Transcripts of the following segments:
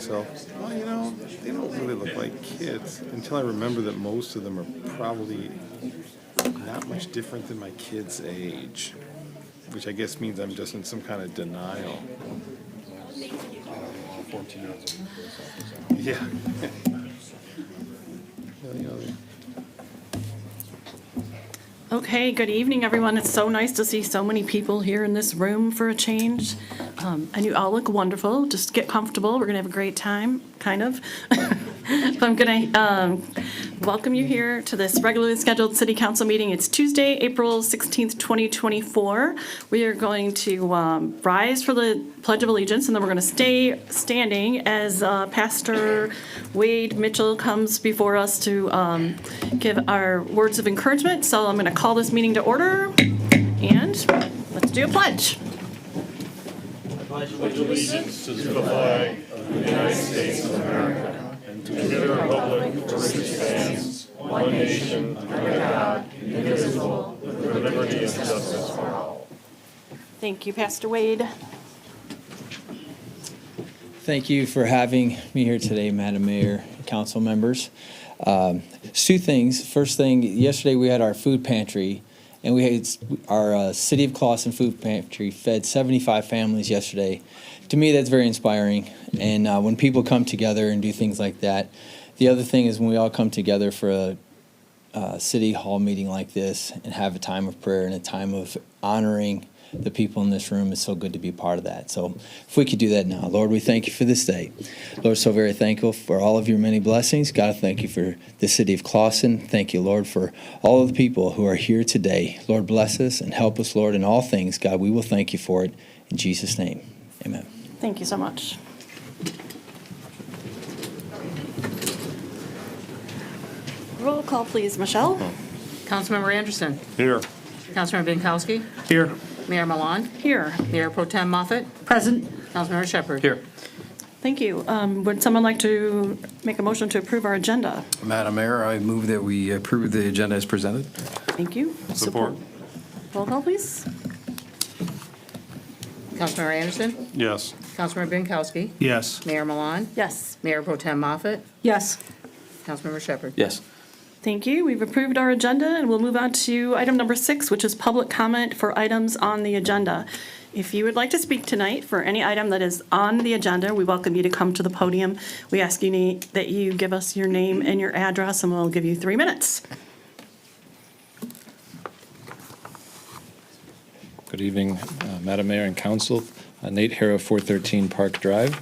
myself, well, they don't really look like kids until I remember that most of them are probably not much different than my kid's age, which I guess means I'm just in some kind of denial. 14-year-olds. Yeah. Okay, good evening, everyone. It's so nice to see so many people here in this room for a change. And you all look wonderful. Just get comfortable. We're going to have a great time, kind of. So I'm going to welcome you here to this regularly scheduled city council meeting. It's Tuesday, April 16th, 2024. We are going to rise for the Pledge of Allegiance, and then we're going to stay standing as Pastor Wade Mitchell comes before us to give our words of encouragement. So I'm going to call this meeting to order, and let's do a pledge. Pledge allegiance to the flag of the United States of America and to the republic for which it stands, one nation, under God, indivisible, with liberty and justice for all. Thank you, Pastor Wade. Thank you for having me here today, Madam Mayor, council members. Two things. First thing, yesterday we had our food pantry, and we had our City of Clawson food pantry fed 75 families yesterday. To me, that's very inspiring. And when people come together and do things like that, the other thing is when we all come together for a city hall meeting like this and have a time of prayer and a time of honoring the people in this room, is so good to be a part of that. So if we could do that now. Lord, we thank you for this day. Lord, so very thankful for all of your many blessings. God, thank you for the city of Clawson. Thank you, Lord, for all of the people who are here today. Lord, bless us and help us, Lord, in all things. God, we will thank you for it. In Jesus' name, amen. Thank you so much. Roll call, please, Michelle. Councilmember Anderson. Here. Councilmember Binkowski. Here. Mayor Milan. Here. Mayor Pro Tem Moffett. Present. Councilmember Shepherd. Here. Thank you. Would someone like to make a motion to approve our agenda? Madam Mayor, I move that we approve the agenda as presented. Thank you. Support. Roll call, please. Councilmember Anderson. Yes. Councilmember Binkowski. Yes. Mayor Milan. Yes. Mayor Pro Tem Moffett. Yes. Councilmember Shepherd. Yes. Thank you. We've approved our agenda, and we'll move on to item number 6, which is public comment for items on the agenda. If you would like to speak tonight for any item that is on the agenda, we welcome you to come to the podium. We ask you that you give us your name and your address, and we'll give you 3 minutes. Good evening, Madam Mayor and Council. Nate Harrow, 413 Park Drive.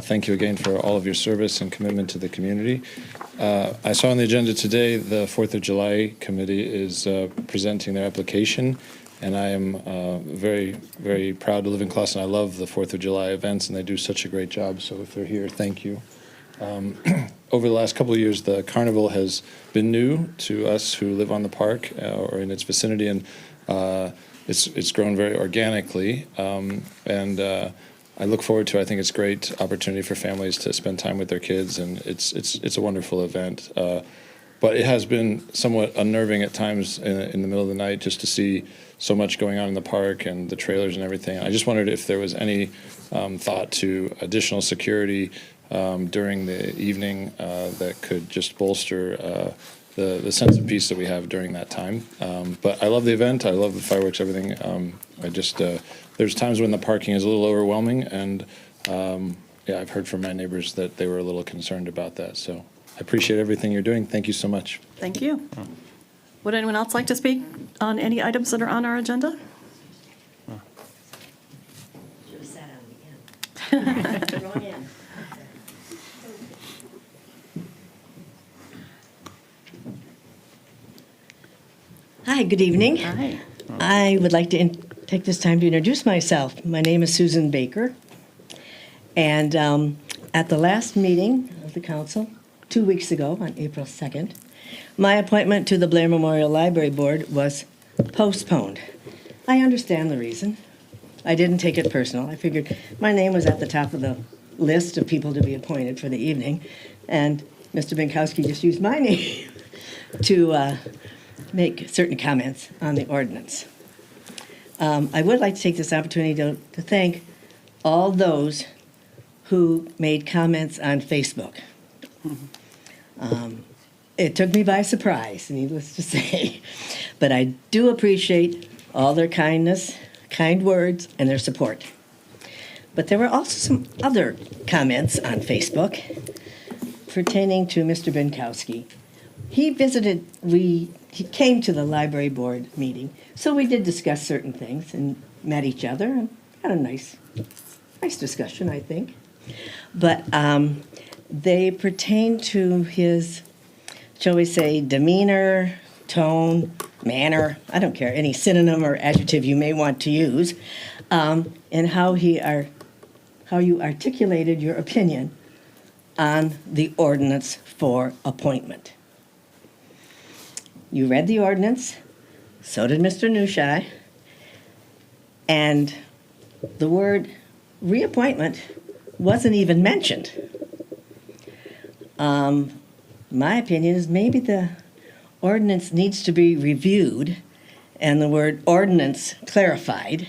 Thank you again for all of your service and commitment to the community. I saw on the agenda today the 4th of July Committee is presenting their application, and I am very, very proud to live in Clawson. I love the 4th of July events, and they do such a great job, so if they're here, thank you. Over the last couple of years, the carnival has been new to us who live on the park or in its vicinity, and it's grown very organically, and I look forward to. I think it's a great opportunity for families to spend time with their kids, and it's a wonderful event. But it has been somewhat unnerving at times in the middle of the night just to see so much going on in the park and the trailers and everything. I just wondered if there was any thought to additional security during the evening that could just bolster the sense of peace that we have during that time. But I love the event. I love the fireworks, everything. There's times when the parking is a little overwhelming, and yeah, I've heard from my neighbors that they were a little concerned about that. So I appreciate everything you're doing. Thank you so much. Thank you. Would anyone else like to speak on any items that are on our agenda? Should have sat on the end. Wrong end. Hi, good evening. Hi. I would like to take this time to introduce myself. My name is Susan Baker, and at the last meeting of the council, 2 weeks ago, on April 2nd, my appointment to the Blair Memorial Library Board was postponed. I understand the reason. I didn't take it personal. I figured my name was at the top of the list of people to be appointed for the evening, and Mr. Binkowski just used my name to make certain comments on the ordinance. I would like to take this opportunity to thank all those who made comments on Facebook. It took me by surprise, needless to say. But I do appreciate all their kindness, kind words, and their support. But there were also some other comments on Facebook pertaining to Mr. Binkowski. He came to the library board meeting, so we did discuss certain things and met each other and had a nice discussion, I think. But they pertain to his, shall we say, demeanor, tone, manner, I don't care, any synonym or adjective you may want to use, and how you articulated your opinion on the ordinance for appointment. You read the ordinance, so did Mr. Nushai, and the word reappointment wasn't even mentioned. My opinion is maybe the ordinance needs to be reviewed and the word ordinance clarified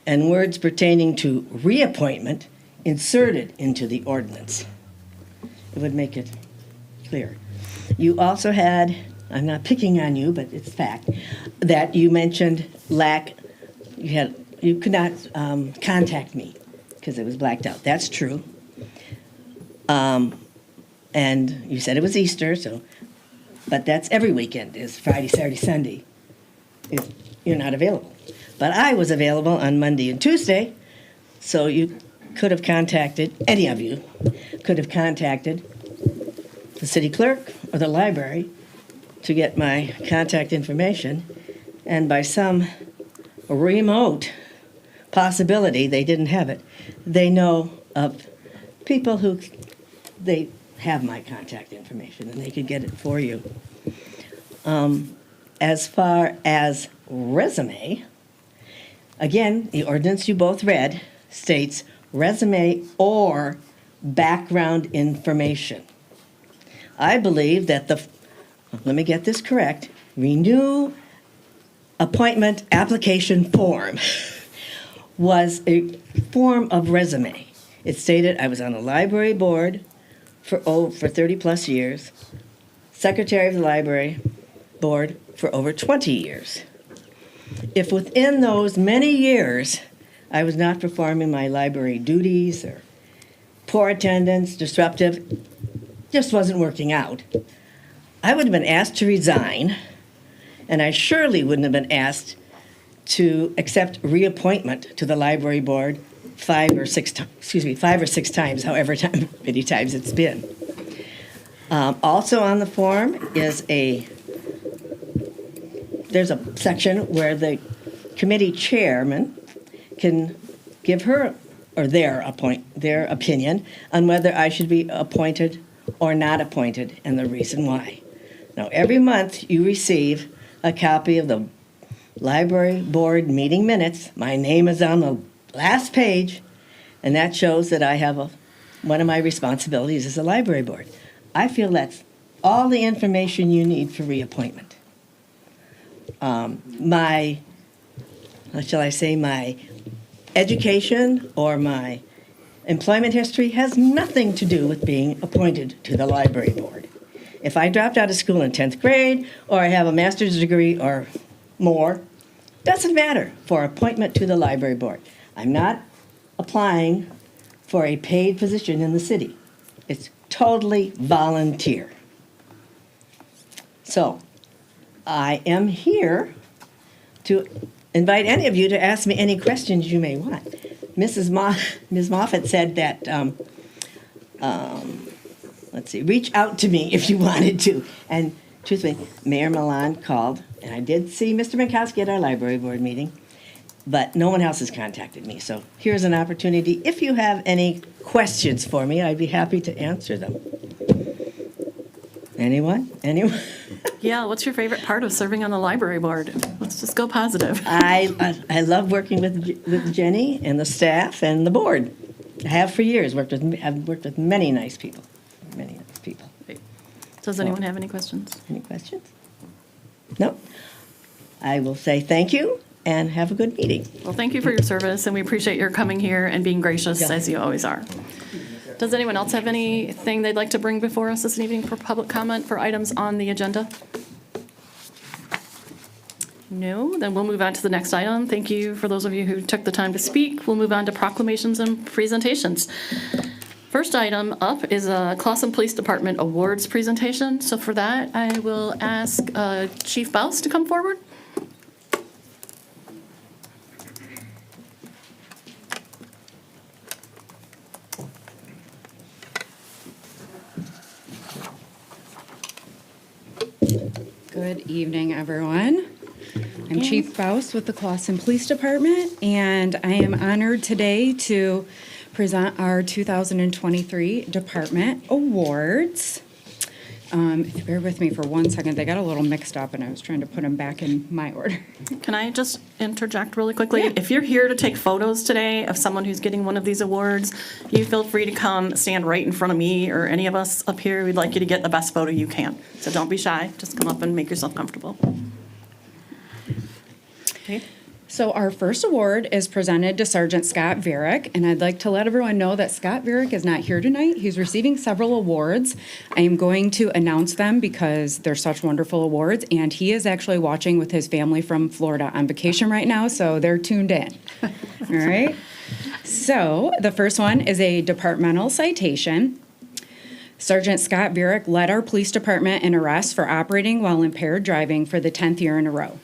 and words pertaining to reappointment inserted into the ordinance. It would make it clear. You also had, I'm not picking on you, but it's fact, that you mentioned you could not contact me because it was blacked out. That's true. And you said it was Easter, but that's every weekend, is Friday, Saturday, Sunday. You're not available. But I was available on Monday and Tuesday, so you could have contacted, any of you could have contacted the city clerk or the library to get my contact information, and by some remote possibility, they didn't have it. They know of people who they have my contact information and they could get it for you. As far as resume, again, the ordinance you both read states resume or background information. I believe that let me get this correct, renew appointment application form was a form of resume. It stated I was on a library board for 30 plus years, secretary of the library board for over 20 years. If within those many years I was not performing my library duties or poor attendance, disruptive, just wasn't working out, I would have been asked to resign, and I surely wouldn't have been asked to accept reappointment to the library board 5 or 6 times, however many times it's been. Also on the form is there's a section where the committee chairman can give her or their opinion on whether I should be appointed or not appointed and the reason why. Now, every month you receive a copy of the library board meeting minutes. My name is on the last page, and that shows that I have one of my responsibilities as a library board. I feel that's all the information you need for reappointment. My education or my employment history has nothing to do with being appointed to the library board. If I dropped out of school in 10th grade or I have a master's degree or more, doesn't matter for appointment to the library board. I'm not applying for a paid position in the city. It's totally volunteer. So I am here to invite any of you to ask me any questions you may want. Ms. Moffett said that, reach out to me if you wanted to. And truthfully, Mayor Milan called, and I did see Mr. Minkowski at our library board meeting, but no one else has contacted me. So here's an opportunity. If you have any questions for me, I'd be happy to answer them. Anyone? Yeah, what's your favorite part of serving on the library board? Let's just go positive. I love working with Jenny and the staff and the board. I have for years. I've worked with many nice people. Many nice people. Does anyone have any questions? Any questions? No? I will say thank you and have a good meeting. Well, thank you for your service, and we appreciate your coming here and being gracious, Yeah. as you always are. Does anyone else have anything they'd like to bring before us this evening for public comment for items on the agenda? No, then we'll move on to the next item. Thank you for those of you who took the time to speak. We'll move on to proclamations and presentations. First item up is a Clawson Police Department Awards presentation. So for that, I will ask Chief Baus to come forward. Good evening, everyone. I'm Chief Baus with the Clawson Police Department, and I am honored today to present our 2023 Department Awards. If you bear with me for 1 second, they got a little mixed up, and I was trying to put them back in my order. Can I just interject really quickly? Yeah. If you're here to take photos today of someone who's getting one of these awards, you feel free to come stand right in front of me or any of us up here. We'd like you to get the best photo you can. So don't be shy. Just come up and make yourself comfortable. Okay. So our first award is presented to Sergeant Scott Varick, and I'd like to let everyone know that Scott Varick is not here tonight. He's receiving several awards. I am going to announce them because they're such wonderful awards, and he is actually watching with his family from Florida on vacation right now, so they're tuned in. All right? So the first one is a departmental citation. Sergeant Scott Varick led our police department in arrests for operating while impaired driving for the 10th year in a row.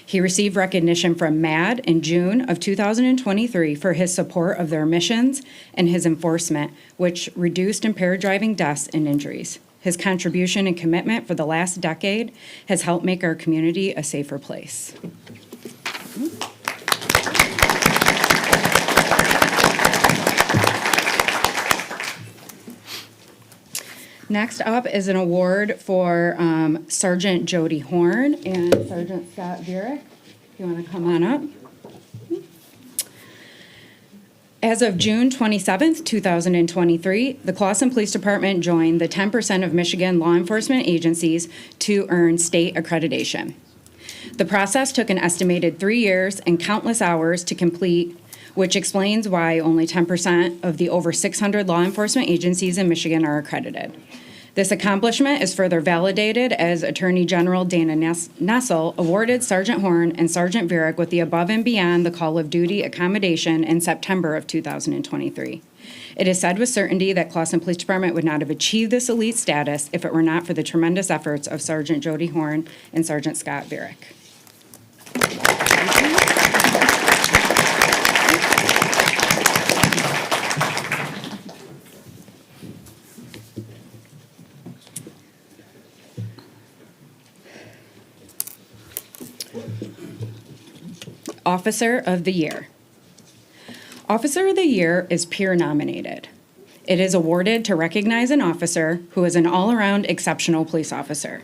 He received recognition from MAD in June of 2023 for his support of their missions and his enforcement, which reduced impaired driving deaths and injuries. His contribution and commitment for the last decade has helped make our community a safer place. Next up is an award for Sergeant Jody Horn and Sergeant Scott Varick. If you want to come on up. As of June 27th, 2023, the Clawson Police Department joined the 10% of Michigan law enforcement agencies to earn state accreditation. The process took an estimated 3 years and countless hours to complete, which explains why only 10% of the over 600 law enforcement agencies in Michigan are accredited. This accomplishment is further validated as Attorney General Dana Nessel awarded Sergeant Horn and Sergeant Varick with the above and beyond the call of duty accommodation in September of 2023. It is said with certainty that Clawson Police Department would not have achieved this elite status if it were not for the tremendous efforts of Sergeant Jody Horn and Sergeant Scott Varick. Officer of the Year. Officer of the Year is peer nominated. It is awarded to recognize an officer who is an all-around exceptional police officer.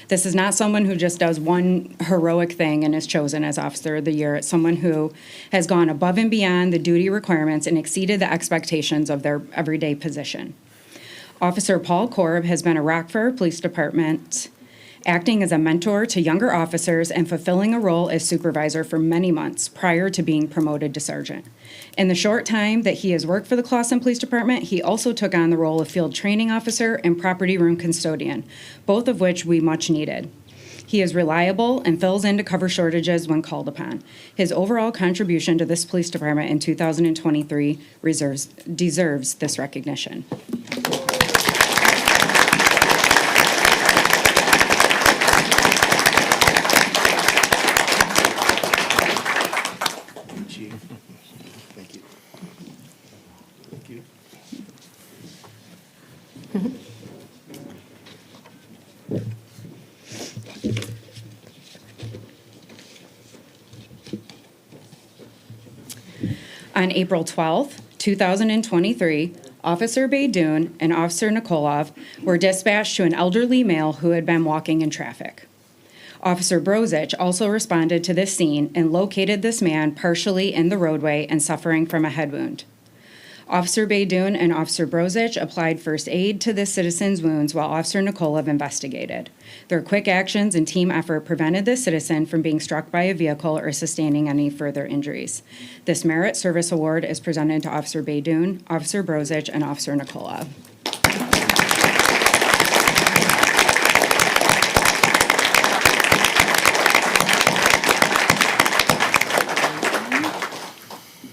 This is not someone who just does one heroic thing and is chosen as Officer of the Year. It's someone who has gone above and beyond the duty requirements and exceeded the expectations of their everyday position. Officer Paul Korb has been a Rockford Police Department acting as a mentor to younger officers and fulfilling a role as supervisor for many months prior to being promoted to sergeant. In the short time that he has worked for the Clawson Police Department, he also took on the role of field training officer and property room custodian, both of which we much needed. He is reliable and fills in to cover shortages when called upon. His overall contribution to this police department in 2023 deserves this recognition. Thank you. Thank you. On April 12th, 2023, Officer Baydoun and Officer Nikolov were dispatched to an elderly male who had been walking in traffic. Officer Brozich also responded to this scene and located this man partially in the roadway and suffering from a head wound. Officer Baydoun and Officer Brozich applied first aid to this citizen's wounds while Officer Nikolov investigated. Their quick actions and team effort prevented this citizen from being struck by a vehicle or sustaining any further injuries. This Merit Service Award is presented to Officer Baydoun, Officer Brozich, and Officer Nikolov.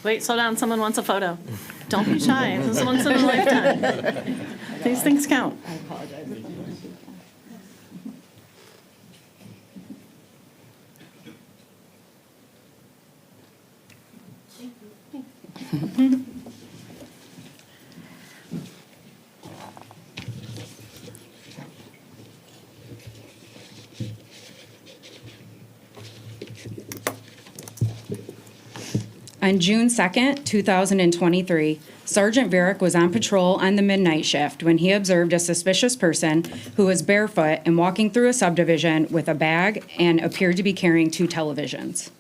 Wait, slow down, someone wants a photo. Don't be shy, this is once in a lifetime. These things count. On June 2nd, 2023, Sergeant Varick was on patrol on the midnight shift when he observed a suspicious person who was barefoot and walking through a subdivision with a bag and appeared to be carrying 2 televisions.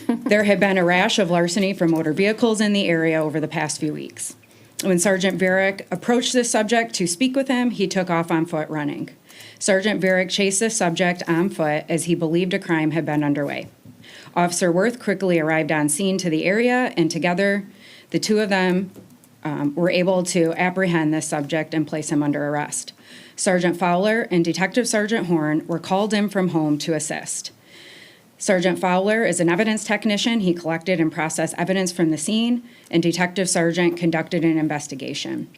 There had been a rash of larceny from motor vehicles in the area over the past few weeks. When Sergeant Varick approached this subject to speak with him, he took off on foot running. Sergeant Varick chased this subject on foot as he believed a crime had been underway. Officer Worth quickly arrived on scene to the area, and together, the two of them were able to apprehend this subject and place him under arrest. Sergeant Fowler and Detective Sergeant Horn were called in from home to assist. Sergeant Fowler is an evidence technician. He collected and processed evidence from the scene, and Detective Sergeant conducted an investigation.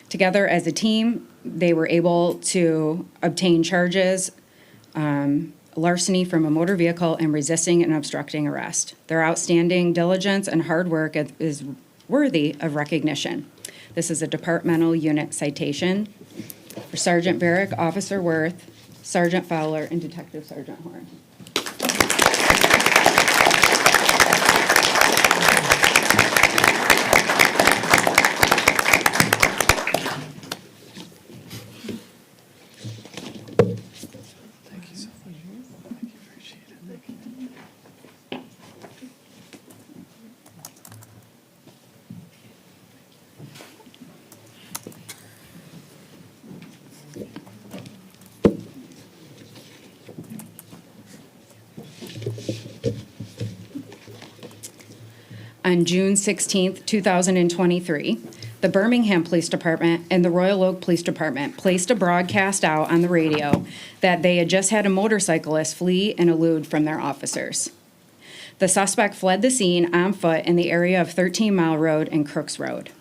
Together as a team, they were able to obtain charges, larceny from a motor vehicle, and resisting and obstructing arrest. Their outstanding diligence and hard work is worthy of recognition. This is a departmental unit citation for Sergeant Varick, Officer Worth, Sergeant Fowler, and Detective Sergeant Horn. On June 16, 2023, the Birmingham Police Department and the Royal Oak Police Department placed a broadcast out on the radio that they had just had a motorcyclist flee and elude from their officers. The suspect fled the scene on foot in the area of 13 Mile Road and Crooks Road.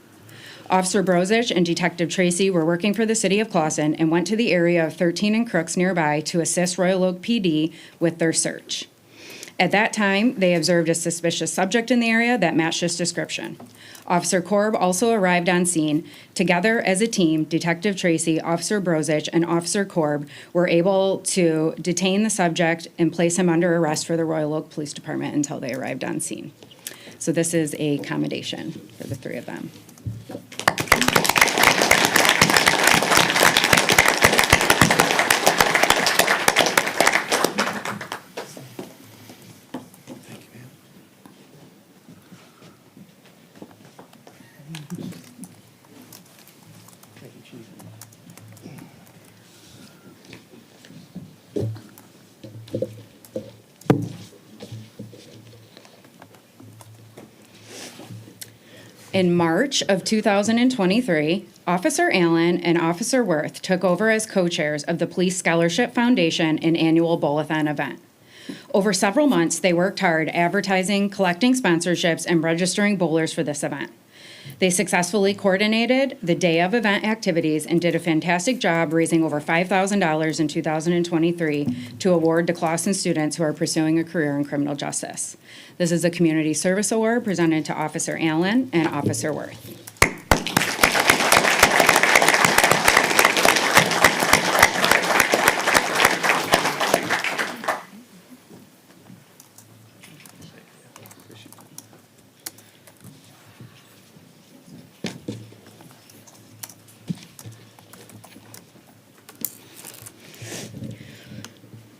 Officer Brozich and Detective Tracy were working for the City of Clawson and went to the area of 13 and Crooks nearby to assist Royal Oak PD with their search. At that time, they observed a suspicious subject in the area that matched his description. Officer Korb also arrived on scene. Together as a team, Detective Tracy, Officer Brozich, and Officer Korb were able to detain the subject and place him under arrest for the Royal Oak Police Department until they arrived on scene. So this is a commendation for the 3 of them. In March of 2023, Officer Allen and Officer Worth took over as co-chairs of the Police Scholarship Foundation and annual Bowl-a-thon event. Over several months, they worked hard advertising, collecting sponsorships, and registering bowlers for this event. They successfully coordinated the day of event activities and did a fantastic job raising over $5,000 in 2023 to award to Clawson students who are pursuing a career in criminal justice. This is a Community Service Award presented to Officer Allen and Officer Worth.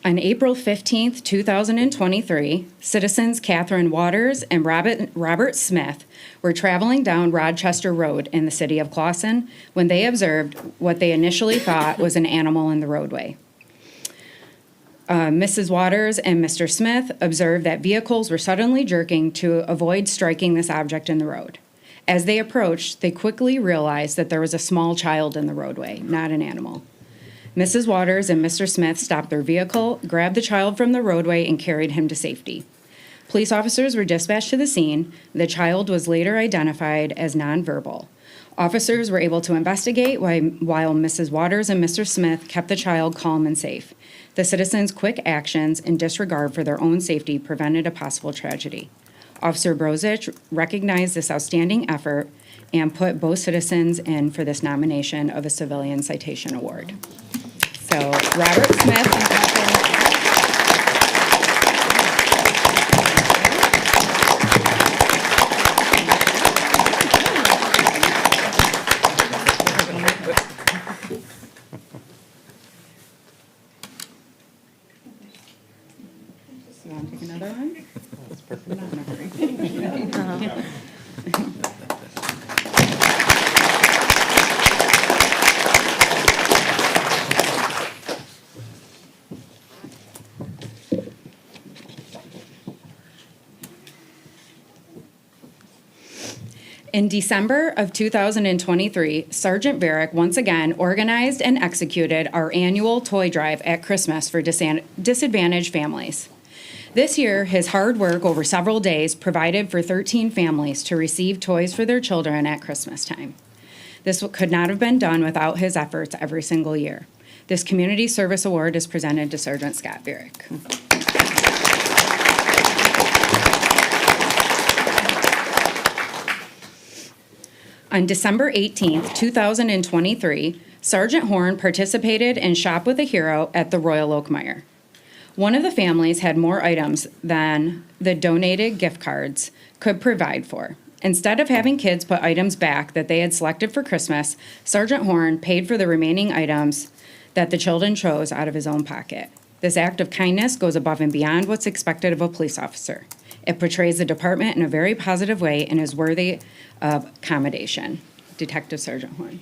On April 15th, 2023, citizens Catherine Waters and Robert Smith were traveling down Rochester Road in the city of Clawson when they observed what they initially thought was an animal in the roadway. Mrs. Waters and Mr. Smith observed that vehicles were suddenly jerking to avoid striking this object in the road. As they approached, they quickly realized that there was a small child in the roadway, not an animal. Mrs. Waters and Mr. Smith stopped their vehicle, grabbed the child from the roadway, and carried him to safety. Police officers were dispatched to the scene. The child was later identified as nonverbal. Officers were able to investigate while Mrs. Waters and Mr. Smith kept the child calm and safe. The citizens' quick actions and disregard for their own safety prevented a possible tragedy. Officer Brozich recognized this outstanding effort and put both citizens in for this nomination of a Civilian Citation Award. So, Robert Smith and Catherine. You want to take another one? I'm not in a hurry. In December of 2023, Sergeant Varick once again organized and executed our annual toy drive at Christmas for disadvantaged families. This year, his hard work over several days provided for 13 families to receive toys for their children at Christmas time. This could not have been done without his efforts every single year. This Community Service Award is presented to Sergeant Scott Varick. On December 18th, 2023, Sergeant Horn participated in Shop with a Hero at the Royal Oakmeyer. One of the families had more items than the donated gift cards could provide for. Instead of having kids put items back that they had selected for Christmas, Sergeant Horn paid for the remaining items that the children chose out of his own pocket. This act of kindness goes above and beyond what's expected of a police officer. It portrays the department in a very positive way and is worthy of commendation. Detective Sergeant Horn.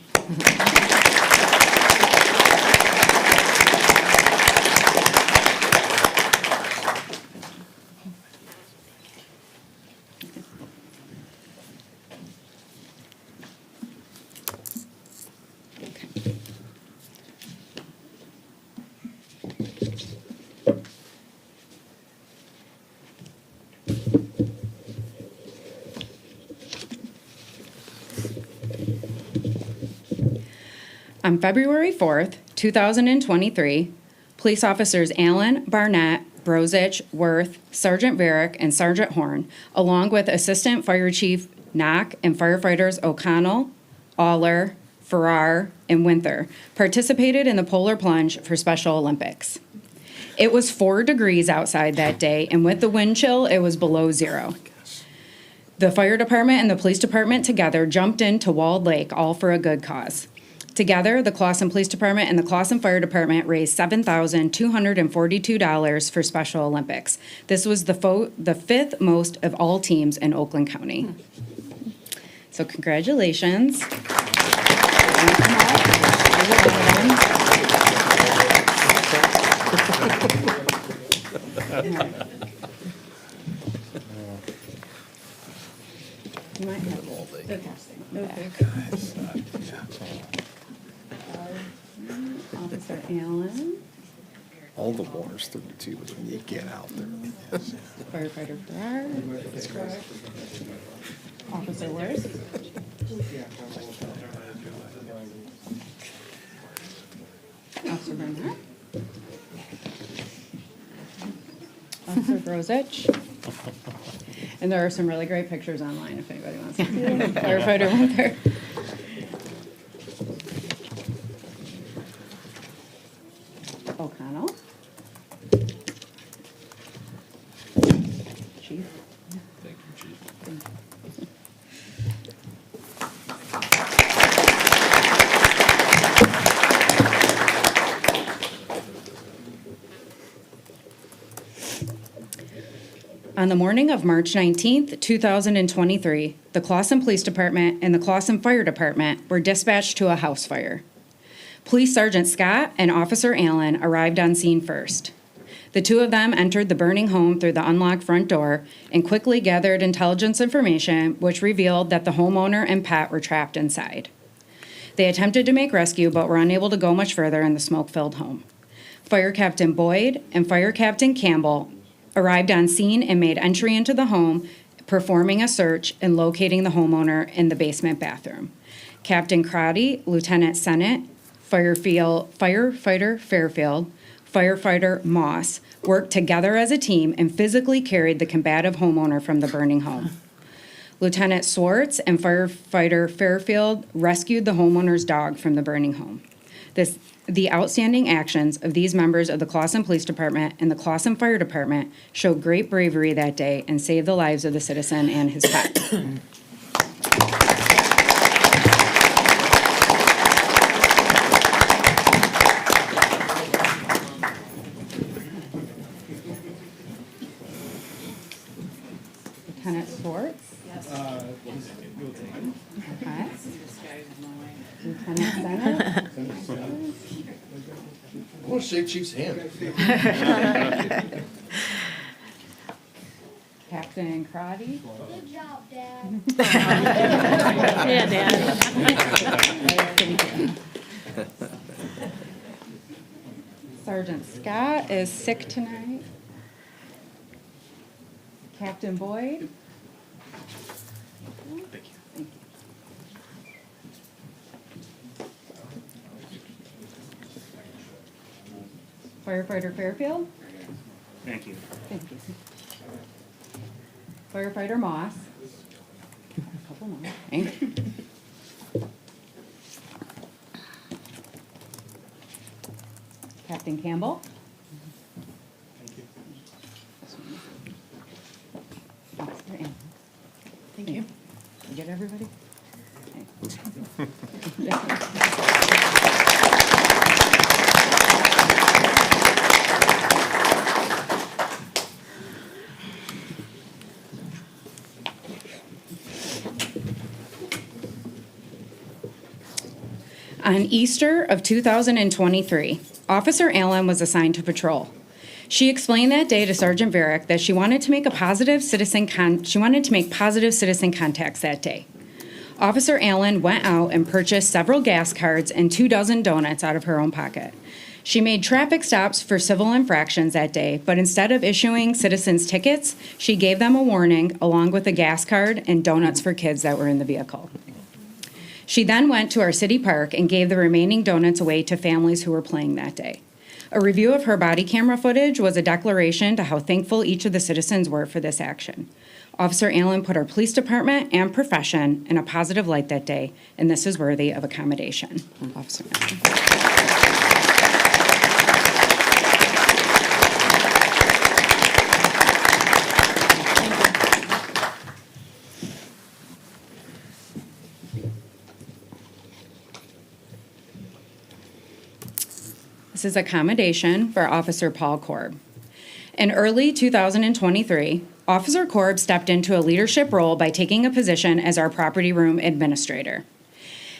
On February 4th, 2023, police officers Allen, Barnett, Brozich, Worth, Sergeant Varick, and Sergeant Horn, along with Assistant Fire Chief Knock and firefighters O'Connell, Aller, Farrar, and Winther, participated in the Polar Plunge for Special Olympics. It was 4 degrees outside that day, and with the wind chill, it was below zero. The fire department and the police department together jumped into Walled Lake, all for a good cause. Together, the Clawson Police Department and the Clawson Fire Department raised $7,242 for Special Olympics. This was the 5th most of all teams in Oakland County. So congratulations. You might have the casting. Officer Allen, All the water's 32 is when you get out there. firefighter Farrar, Officer Worth, Officer Burnett, Officer Brozich. And there are some really great pictures online if anybody wants to see them. Firefighter Winther. O'Connell. Chief. Thank you, Chief. On the morning of March 19th, 2023, the Clawson Police Department and the Clawson Fire Department were dispatched to a house fire. Police Sergeant Scott and Officer Allen arrived on scene first. The two of them entered the burning home through the unlocked front door and quickly gathered intelligence information which revealed that the homeowner and pet were trapped inside. They attempted to make rescue but were unable to go much further in the smoke-filled home. Fire Captain Boyd and Fire Captain Campbell arrived on scene and made entry into the home, performing a search and locating the homeowner in the basement bathroom. Captain Crotty, Lieutenant Sennett, Firefighter Fairfield, Firefighter Moss worked together as a team and physically carried the combative homeowner from the burning home. Lieutenant Swartz and Firefighter Fairfield rescued the homeowner's dog from the burning home. The outstanding actions of these members of the Clawson Police Department and the Clawson Fire Department showed great bravery that day and saved the lives of the citizen and his pet. Lieutenant Swartz? Yes. Okay. Lieutenant Sennett? I want to shake Chief's hand. Captain Crotty? Good job, Dad. Yeah, Dad. Sergeant Scott is sick tonight. Captain Boyd? Thank you. Firefighter Fairfield? Thank you. Thank you. Firefighter Moss? A couple more. Thank you. Captain Campbell? Officer Allen. Thank you. You get everybody? On Easter of 2023, Officer Allen was assigned to patrol. She explained that day to Sergeant Varick that she wanted to make positive citizen contacts that day. Officer Allen went out and purchased several gas cards and 24 donuts out of her own pocket. She made traffic stops for civil infractions that day, but instead of issuing citizens tickets, she gave them a warning along with a gas card and donuts for kids that were in the vehicle. She then went to our city park and gave the remaining donuts away to families who were playing that day. A review of her body camera footage was a declaration to how thankful each of the citizens were for this action. Officer Allen put our police department and profession in a positive light that day, and this is worthy of accommodation. Officer Allen. This is accommodation for Officer Paul Korb. In early 2023, Officer Korb stepped into a leadership role by taking a position as our property room administrator.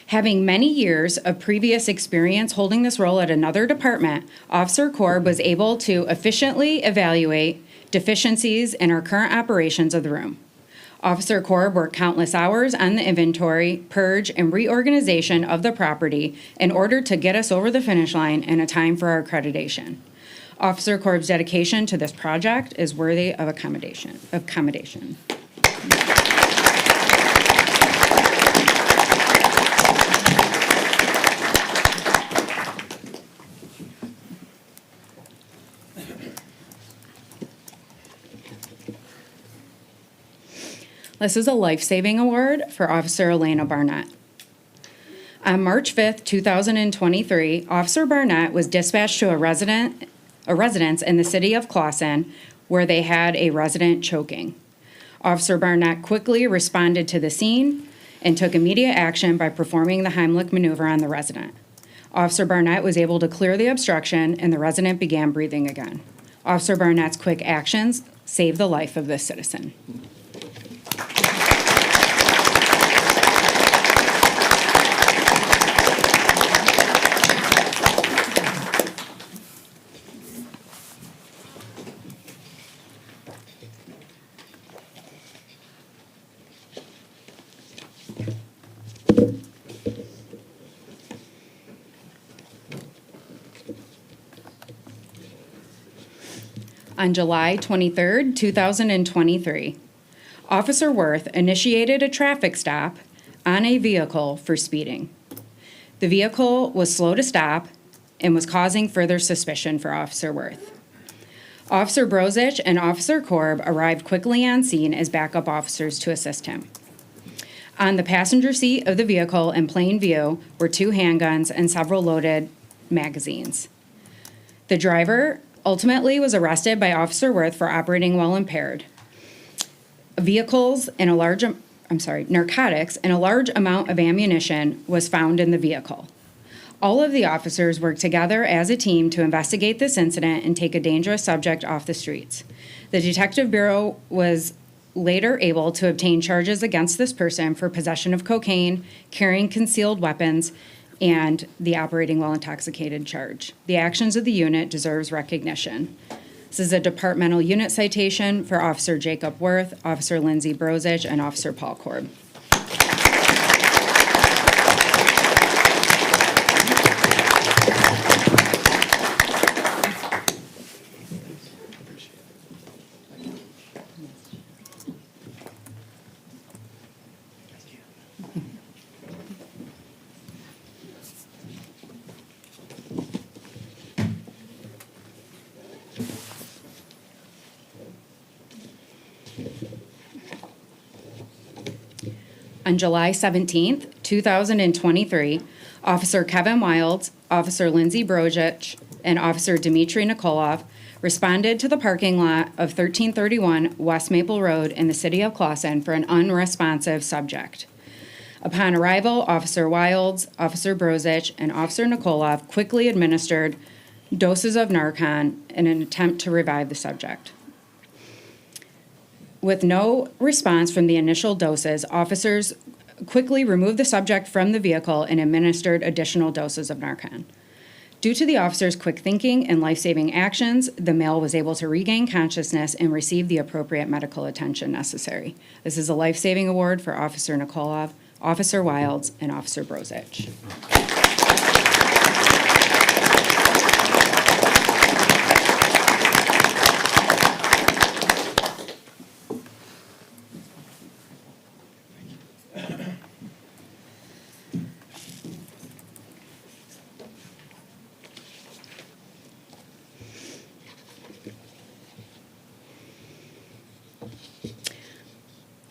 Having many years of previous experience holding this role at another department, Officer Korb was able to efficiently evaluate deficiencies in our current operations of the room. Officer Korb worked countless hours on the inventory, purge, and reorganization of the property in order to get us over the finish line in a time for our accreditation. Officer Korb's dedication to this project is worthy of accommodation. This is a life-saving award for Officer Elena Barnett. On March 5th, 2023, Officer Barnett was dispatched to a residence in the city of Clawson where they had a resident choking. Officer Barnett quickly responded to the scene and took immediate action by performing the Heimlich maneuver on the resident. Officer Barnett was able to clear the obstruction and the resident began breathing again. Officer Barnett's quick actions save the life of this citizen. On July 23rd, 2023, Officer Worth initiated a traffic stop on a vehicle for speeding. The vehicle was slow to stop and was causing further suspicion for Officer Worth. Officer Brozich and Officer Korb arrived quickly on scene as backup officers to assist him. On the passenger seat of the vehicle in plain view were 2 handguns and several loaded magazines. The driver ultimately was arrested by Officer Worth for operating while impaired. Narcotics and a large amount of ammunition was found in the vehicle. All of the officers worked together as a team to investigate this incident and take a dangerous subject off the streets. The Detective Bureau was later able to obtain charges against this person for possession of cocaine, carrying concealed weapons, and the operating while intoxicated charge. The actions of the unit deserves recognition. This is a departmental unit citation for Officer Jacob Worth, Officer Lindsay Brozich, and Officer Paul Korb. On July 17th, 2023, Officer Kevin Wilds, Officer Lindsay Brozich, and Officer Dmitry Nikolov responded to the parking lot of 1331 West Maple Road in the city of Clawson for an unresponsive subject. Upon arrival, Officer Wilds, Officer Brozich, and Officer Nikolov quickly administered doses of Narcan in an attempt to revive the subject. With no response from the initial doses, officers quickly removed the subject from the vehicle and administered additional doses of Narcan. Due to the officers' quick thinking and life-saving actions, the male was able to regain consciousness and receive the appropriate medical attention necessary. This is a life-saving award for Officer Nikolov, Officer Wilds, and Officer Brozich.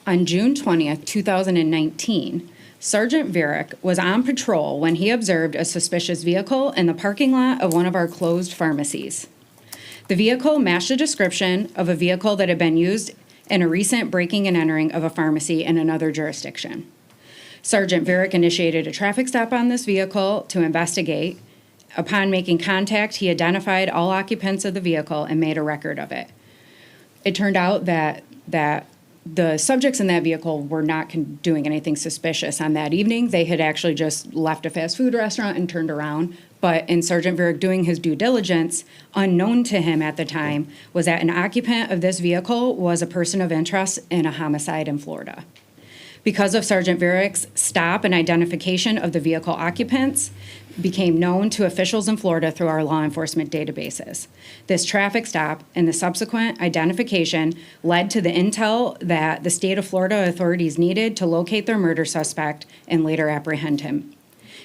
On June 20th, 2019, Sergeant Varick was on patrol when he observed a suspicious vehicle in the parking lot of one of our closed pharmacies. The vehicle matched a description of a vehicle that had been used in a recent breaking and entering of a pharmacy in another jurisdiction. Sergeant Varick initiated a traffic stop on this vehicle to investigate. Upon making contact, he identified all occupants of the vehicle and made a record of it. It turned out that the subjects in that vehicle were not doing anything suspicious on that evening. They had actually just left a fast food restaurant and turned around. But in Sergeant Varick doing his due diligence, unknown to him at the time, was that an occupant of this vehicle was a person of interest in a homicide in Florida. Because of Sergeant Varick's stop and identification of the vehicle occupants, became known to officials in Florida through our law enforcement databases. This traffic stop and the subsequent identification led to the intel that the state of Florida authorities needed to locate their murder suspect and later apprehend him.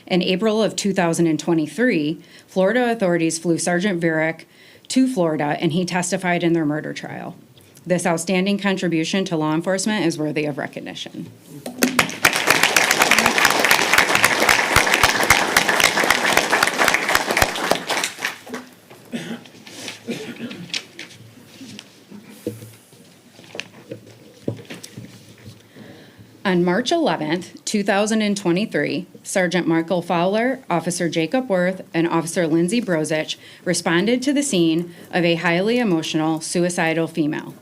In April of 2023, Florida authorities flew Sergeant Varick to Florida and he testified in their murder trial. This outstanding contribution to law enforcement is worthy of recognition. On March 11th, 2023, Sergeant Michael Fowler, Officer Jacob Worth, and Officer Lindsay Brozich responded to the scene of a highly emotional, suicidal female.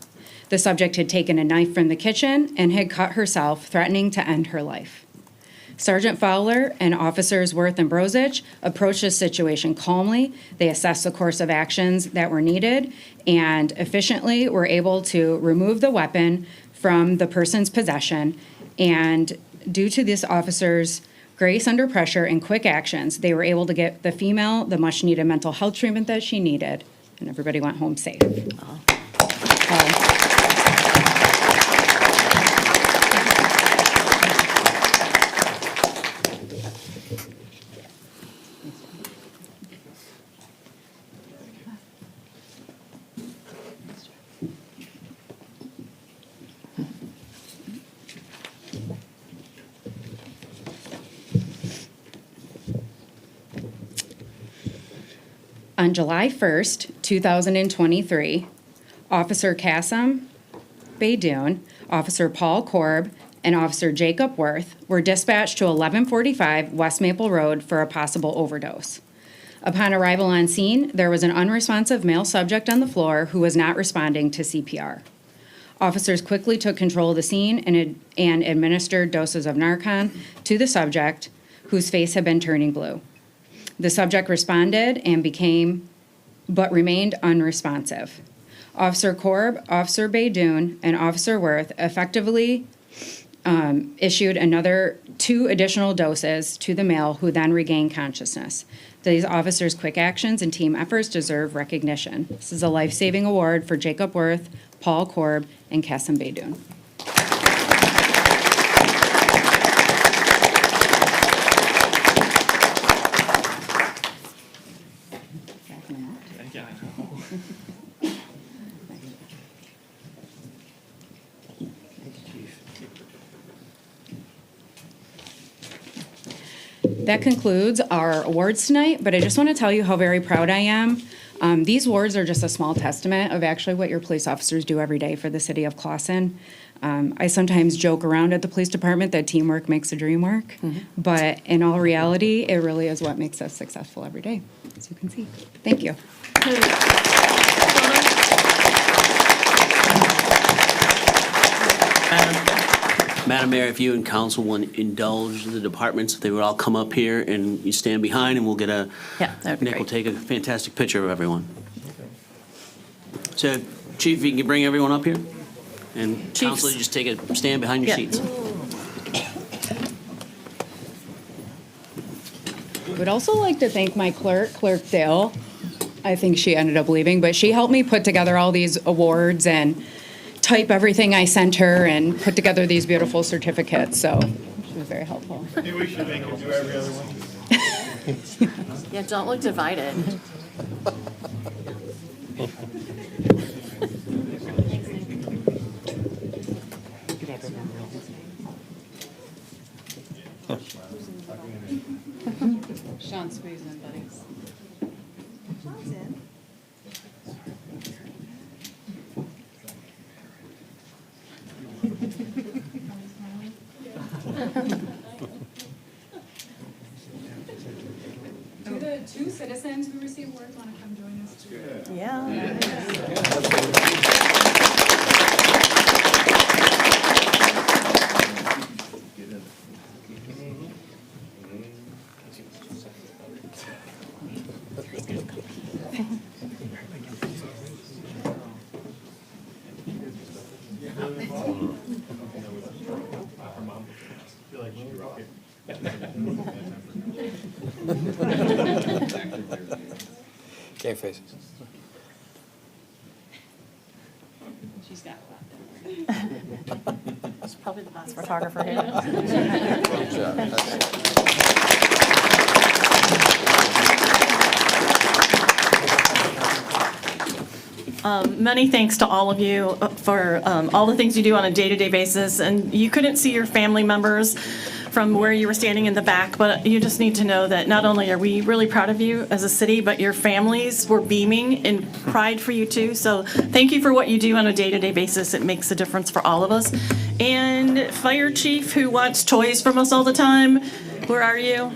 The subject had taken a knife from the kitchen and had cut herself, threatening to end her life. Sergeant Fowler and Officers Worth and Brozich approached the situation calmly. They assessed the course of actions that were needed and efficiently were able to remove the weapon from the person's possession. And due to this officer's grace under pressure and quick actions, they were able to get the female the much-needed mental health treatment that she needed, and everybody went home safe. On July 1st, 2023, Officer Kassem Beydoun, Officer Paul Korb, and Officer Jacob Worth were dispatched to 1145 West Maple Road for a possible overdose. Upon arrival on scene, there was an unresponsive male subject on the floor who was not responding to CPR. Officers quickly took control of the scene and administered doses of Narcan to the subject, whose face had been turning blue. The subject responded but remained unresponsive. Officer Korb, Officer Beydoun, and Officer Worth effectively issued 2 additional doses to the male, who then regained consciousness. These officers' quick actions and team efforts deserve recognition. This is a life-saving award for Jacob Worth, Paul Korb, and Kassem Beydoun. That concludes our awards tonight, but I just want to tell you how very proud I am. These awards are just a small testament of actually what your police officers do every day for the city of Clawson. I sometimes joke around at the police department that teamwork makes the dream work, but in all reality, it really is what makes us successful every day, as you can see. Thank you. Madam Mayor, if you and council want to indulge the departments, if they would all come up here and you stand behind and we'll get Yeah, that would be Nick will great. take a fantastic picture of everyone. So Chief, if you can bring everyone up here, and Chiefs. council, you just take a stand behind your Yeah. seats. Would also like to thank my Clerk Dale. I think she ended up leaving, but she helped me put together all these awards and type everything I sent her and put together these beautiful certificates, so she was very helpful. Maybe we should make her do every other one. Yeah, don't look divided. Sean's squeezing in, buddies. Do the 2 citizens who received awards want to come join us too? Yeah. Game faces. She's got a lot. She's probably the best photographer here. Many thanks to all of you for all the things you do on a day-to-day basis. And you couldn't see your family members from where you were standing in the back, but you just need to know that not only are we really proud of you as a city, but your families were beaming in pride for you too. So thank you for what you do on a day-to-day basis. It makes a difference for all of us. And Fire Chief, who wants toys from us all the time, where are you?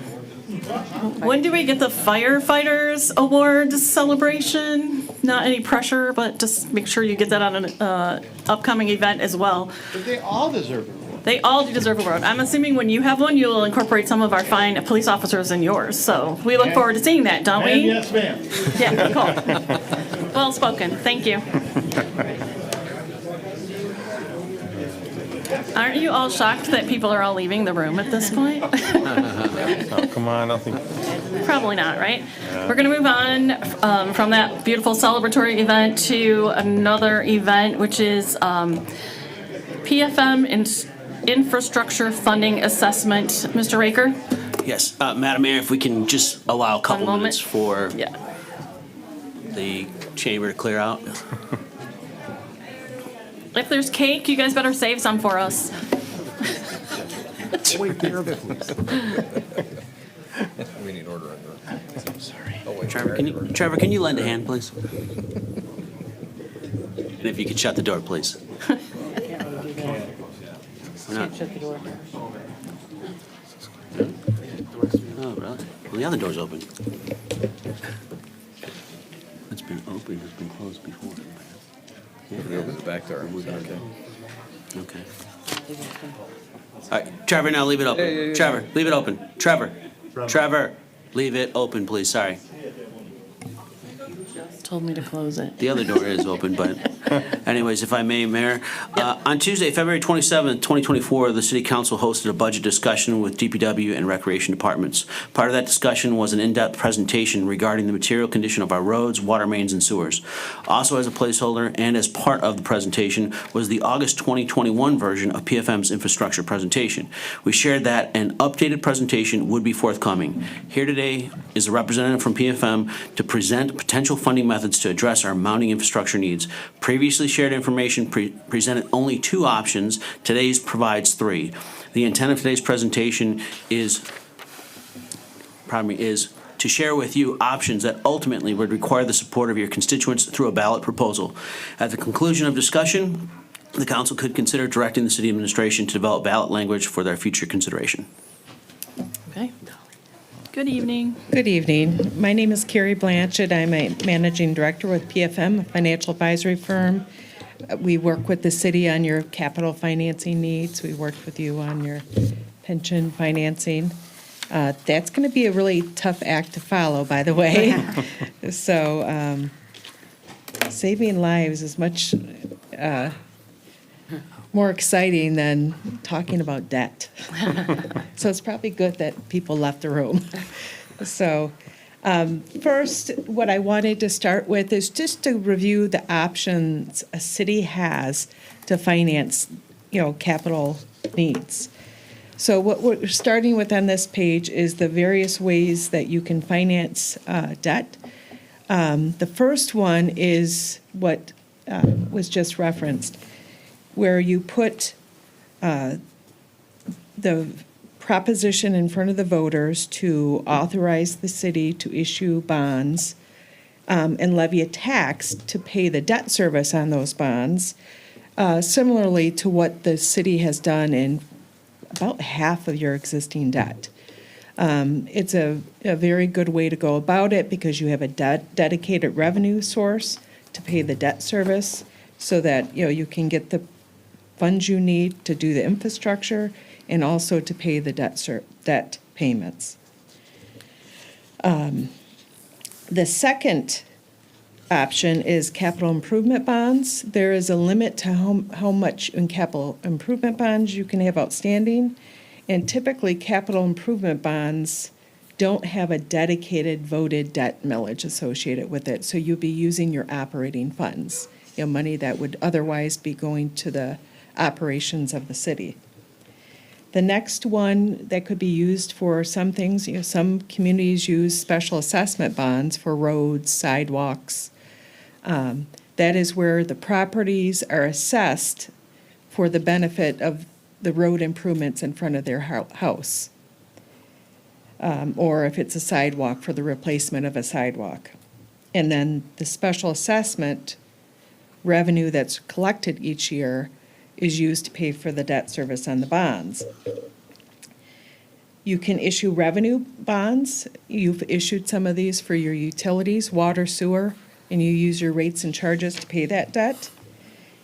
When do we get the Firefighters Awards celebration? not any pressure, but just make sure you get that on an upcoming event as well. But they all deserve it. They all do deserve a award. I'm assuming when you have one, you'll incorporate some of our fine police officers in yours. So we look forward to seeing that, don't we? And yes, ma'am. Yeah, cool. Well spoken. Thank you. Aren't you all shocked that people are all leaving the room at this point? Oh, come on, I think, Probably not, right? We're going to move on from that beautiful celebratory event to another event, which is PFM Infrastructure Funding Assessment. Mr. Raker? Yes, Madam Mayor, if we can just allow a couple moment. minutes for Yeah. the chamber to clear out. If there's cake, you guys better save some for us. wait there, please. We need order on that. Sorry. Trevor, can you lend a hand, please? And if you could shut the door, please. We're not- Shut the door. Oh, really? Well, the other door's open. It's been open, it's been closed before. We open the back door. Okay. Okay. All right, Trevor, now leave it open. Trevor, leave it open. Trevor, leave it open, please, sorry. Told me to close it. The other door is open, but anyways, if I may, Mayor. On Tuesday, February 27th, 2024, the City Council hosted a budget discussion with DPW and Recreation Departments. Part of that discussion was an in-depth presentation regarding the material condition of our roads, water mains, and sewers. Also as a placeholder and as part of the presentation was the August 2021 version of PFM's infrastructure presentation. We shared that an updated presentation would be forthcoming. Here today is a representative from PFM to present potential funding methods to address our mounting infrastructure needs. Previously shared information presented only 2 options. Today's provides 3. The intent of today's presentation is to share with you options that ultimately would require the support of your constituents through a ballot proposal. At the conclusion of discussion, the council could consider directing the city administration to develop ballot language for their future consideration. Okay. Good evening. Good evening. My name is Carrie Blanchett. I'm a managing director with PFM, a financial advisory firm. We work with the city on your capital financing needs. We worked with you on your pension financing. That's going to be a really tough act to follow, by the way. So saving lives is much more exciting than talking about debt. So it's probably good that people left the room. So first, what I wanted to start with is just to review the options a city has to finance, capital needs. So what we're starting with on this page is the various ways that you can finance debt. The first one is what was just referenced, where you put the proposition in front of the voters to authorize the city to issue bonds and levy a tax to pay the debt service on those bonds, similarly to what the city has done in about half of your existing debt. It's a very good way to go about it because you have a dedicated revenue source to pay the debt service so that you can get the funds you need to do the infrastructure and also to pay the debt payments. The second option is capital improvement bonds. There is a limit to how much in capital improvement bonds you can have outstanding. And typically, capital improvement bonds don't have a dedicated voted debt millage associated with it. So you'll be using your operating funds, money that would otherwise be going to the operations of the city. The next one that could be used for some things, some communities use special assessment bonds for roads, sidewalks. That is where the properties are assessed for the benefit of the road improvements in front of their house. Or if it's a sidewalk, for the replacement of a sidewalk. And then the special assessment revenue that's collected each year is used to pay for the debt service on the bonds. You can issue revenue bonds. You've issued some of these for your utilities, water, sewer, and you use your rates and charges to pay that debt.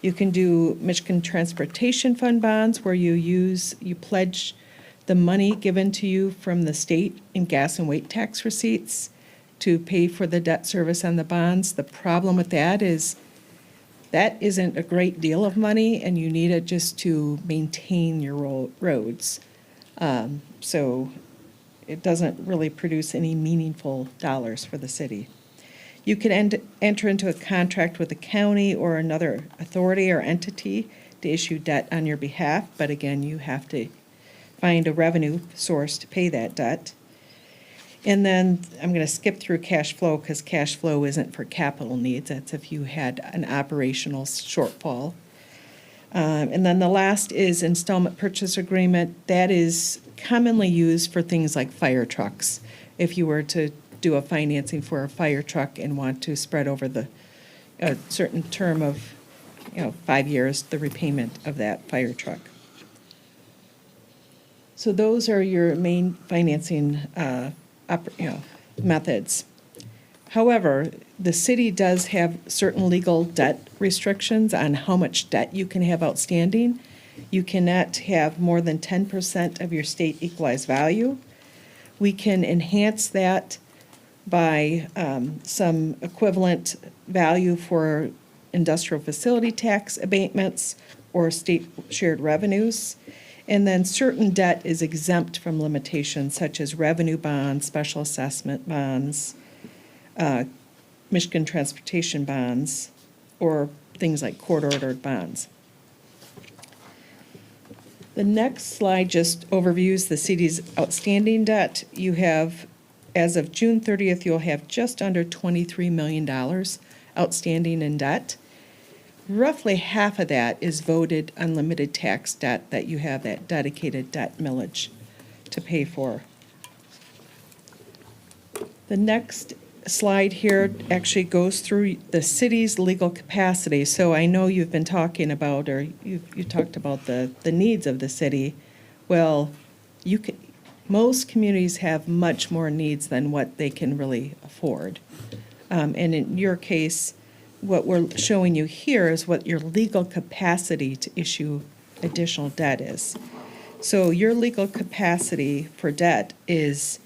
You can do Michigan Transportation Fund bonds, where you pledge the money given to you from the state in gas and weight tax receipts to pay for the debt service on the bonds. The problem with that is that isn't a great deal of money, and you need it just to maintain your roads. So it doesn't really produce any meaningful dollars for the city. You can enter into a contract with the county or another authority or entity to issue debt on your behalf, but again, you have to find a revenue source to pay that debt. And then I'm going to skip through cash flow because cash flow isn't for capital needs. That's if you had an operational shortfall. And then the last is installment purchase agreement. That is commonly used for things like fire trucks. If you were to do a financing for a fire truck and want to spread over a certain term of 5 years, the repayment of that fire truck. So those are your main financing methods. However, the city does have certain legal debt restrictions on how much debt you can have outstanding. You cannot have more than 10% of your state equalized value. We can enhance that by some equivalent value for industrial facility tax abatements or state shared revenues. And then certain debt is exempt from limitations such as revenue bonds, special assessment bonds, Michigan transportation bonds, or things like court-ordered bonds. The next slide just overviews the city's outstanding debt. You have, as of June 30th, you'll have just under $23 million outstanding in debt. Roughly half of that is voted unlimited tax debt that you have that dedicated debt millage to pay for. The next slide here actually goes through the city's legal capacity. So I know you've been talking about, or you talked about the needs of the city. Well, most communities have much more needs than what they can really afford. And in your case, what we're showing you here is what your legal capacity to issue additional debt is. So your legal capacity for debt is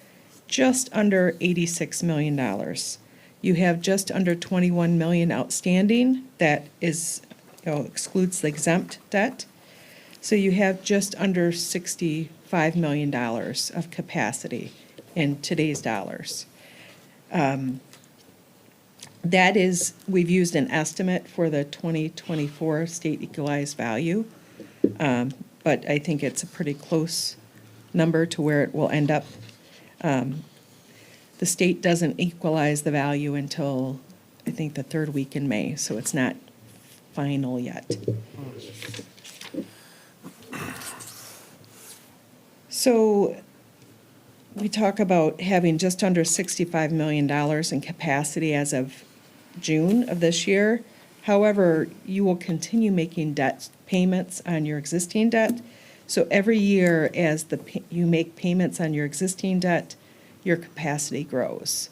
just under $86 million. You have just under $21 million outstanding. That is, excludes the exempt debt. So you have just under $65 million of capacity in today's dollars. That is, we've used an estimate for the 2024 state equalized value, but I think it's a pretty close number to where it will end up. The state doesn't equalize the value until, I think, the third week in May, so it's not final yet. So we talk about having just under $65 million in capacity as of June of this year. However, you will continue making debt payments on your existing debt. So every year as you make payments on your existing debt, your capacity grows.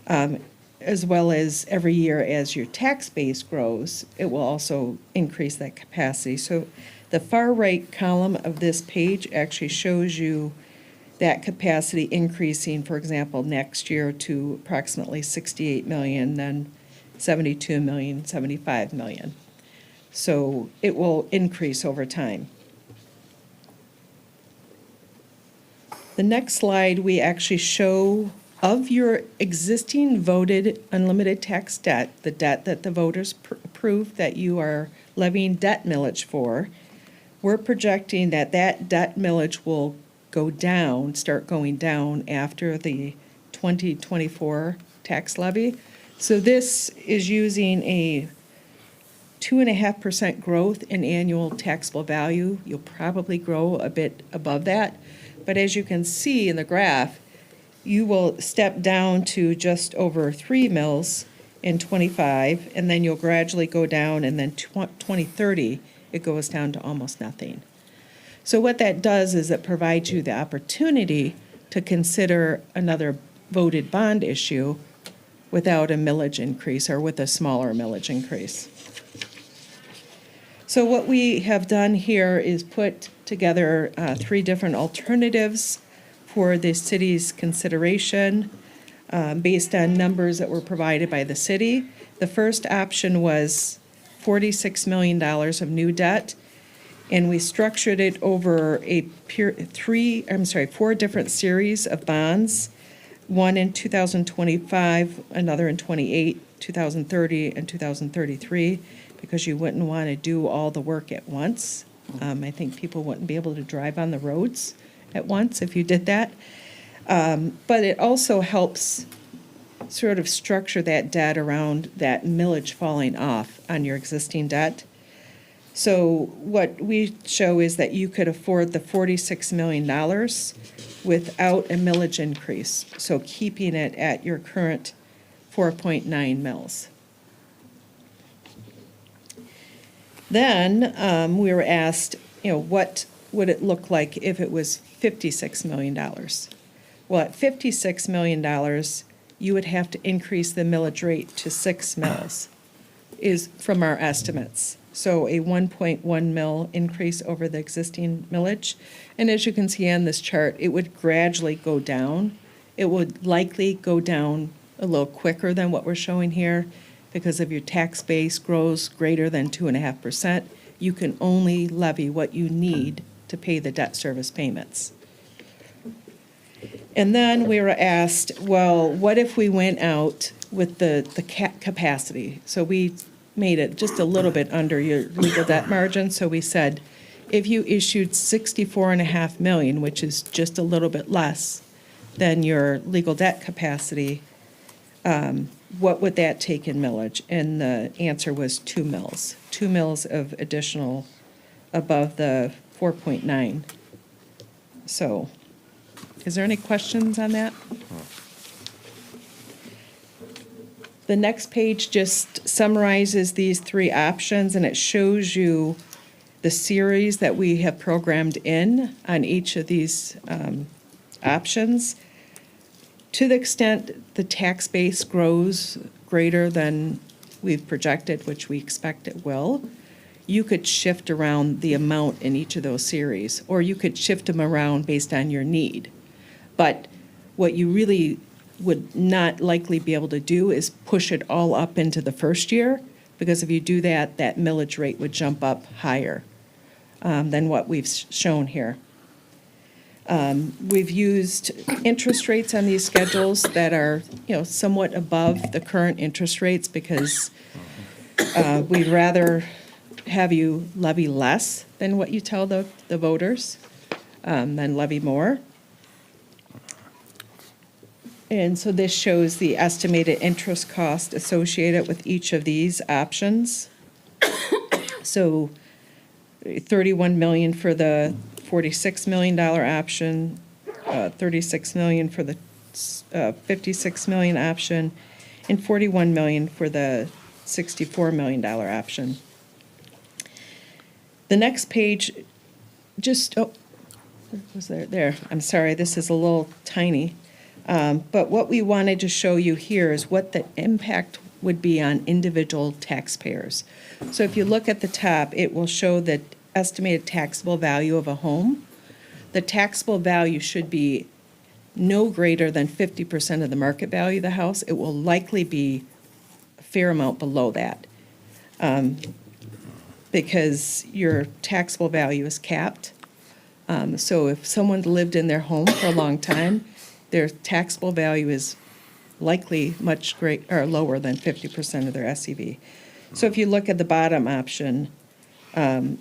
As well as every year as your tax base grows, it will also increase that capacity. So the far right column of this page actually shows you that capacity increasing, for example, next year to approximately 68 million, then 72 million, 75 million. So it will increase over time. The next slide, we actually show of your existing voted unlimited tax debt, the debt that the voters approved that you are levying debt millage for, we're projecting that that debt millage will go down, start going down after the 2024 tax levy. So this is using a 2.5% growth in annual taxable value. You'll probably grow a bit above that. But as you can see in the graph, you will step down to just over 3 mils in 25, and then you'll gradually go down, and then 2030, it goes down to almost nothing. So what that does is it provides you the opportunity to consider another voted bond issue without a millage increase or with a smaller millage increase. So what we have done here is put together 3 different alternatives for the city's consideration based on numbers that were provided by the city. The first option was $46 million of new debt, and we structured it over 4 different series of bonds, one in 2025, another in 28, 2030, and 2033, because you wouldn't want to do all the work at once. I think people wouldn't be able to drive on the roads at once if you did that. But it also helps sort of structure that debt around that millage falling off on your existing debt. So what we show is that you could afford the $46 million without a millage increase, so keeping it at your current 4.9 mils. Then we were asked, what would it look like if it was $56 million? Well, at $56 million, you would have to increase the millage rate to 6 mils, is from our estimates. So a 1.1 mil increase over the existing millage. And as you can see on this chart, it would gradually go down. It would likely go down a little quicker than what we're showing here because if your tax base grows greater than 2.5%, you can only levy what you need to pay the debt service payments. And then we were asked, well, what if we went out with the capacity? So we made it just a little bit under your legal debt margin. So we said, if you issued $64.5 million, which is just a little bit less than your legal debt capacity, what would that take in millage? And the answer was 2 mils. 2 mils of additional above the 4.9. So, is there any questions on that? The next page just summarizes these 3 options, and it shows you the series that we have programmed in on each of these options. To the extent the tax base grows greater than we've projected, which we expect it will, you could shift around the amount in each of those series, or you could shift them around based on your need. But what you really would not likely be able to do is push it all up into the first year, because if you do that, that millage rate would jump up higher than what we've shown here. We've used interest rates on these schedules that are, somewhat above the current interest rates because we'd rather have you levy less than what you tell the voters than levy more. And so this shows the estimated interest cost associated with each of these options. So $31 million for the $46 million option, $36 million for the $56 million option, and $41 million for the $64 million option. The next page, where was there? There, I'm sorry, this is a little tiny. But what we wanted to show you here is what the impact would be on individual taxpayers. So if you look at the top, it will show the estimated taxable value of a home. The taxable value should be no greater than 50% of the market value of the house. It will likely be a fair amount below that because your taxable value is capped. So if someone lived in their home for a long time, their taxable value is likely much lower than 50% of their SEV. So if you look at the bottom option, a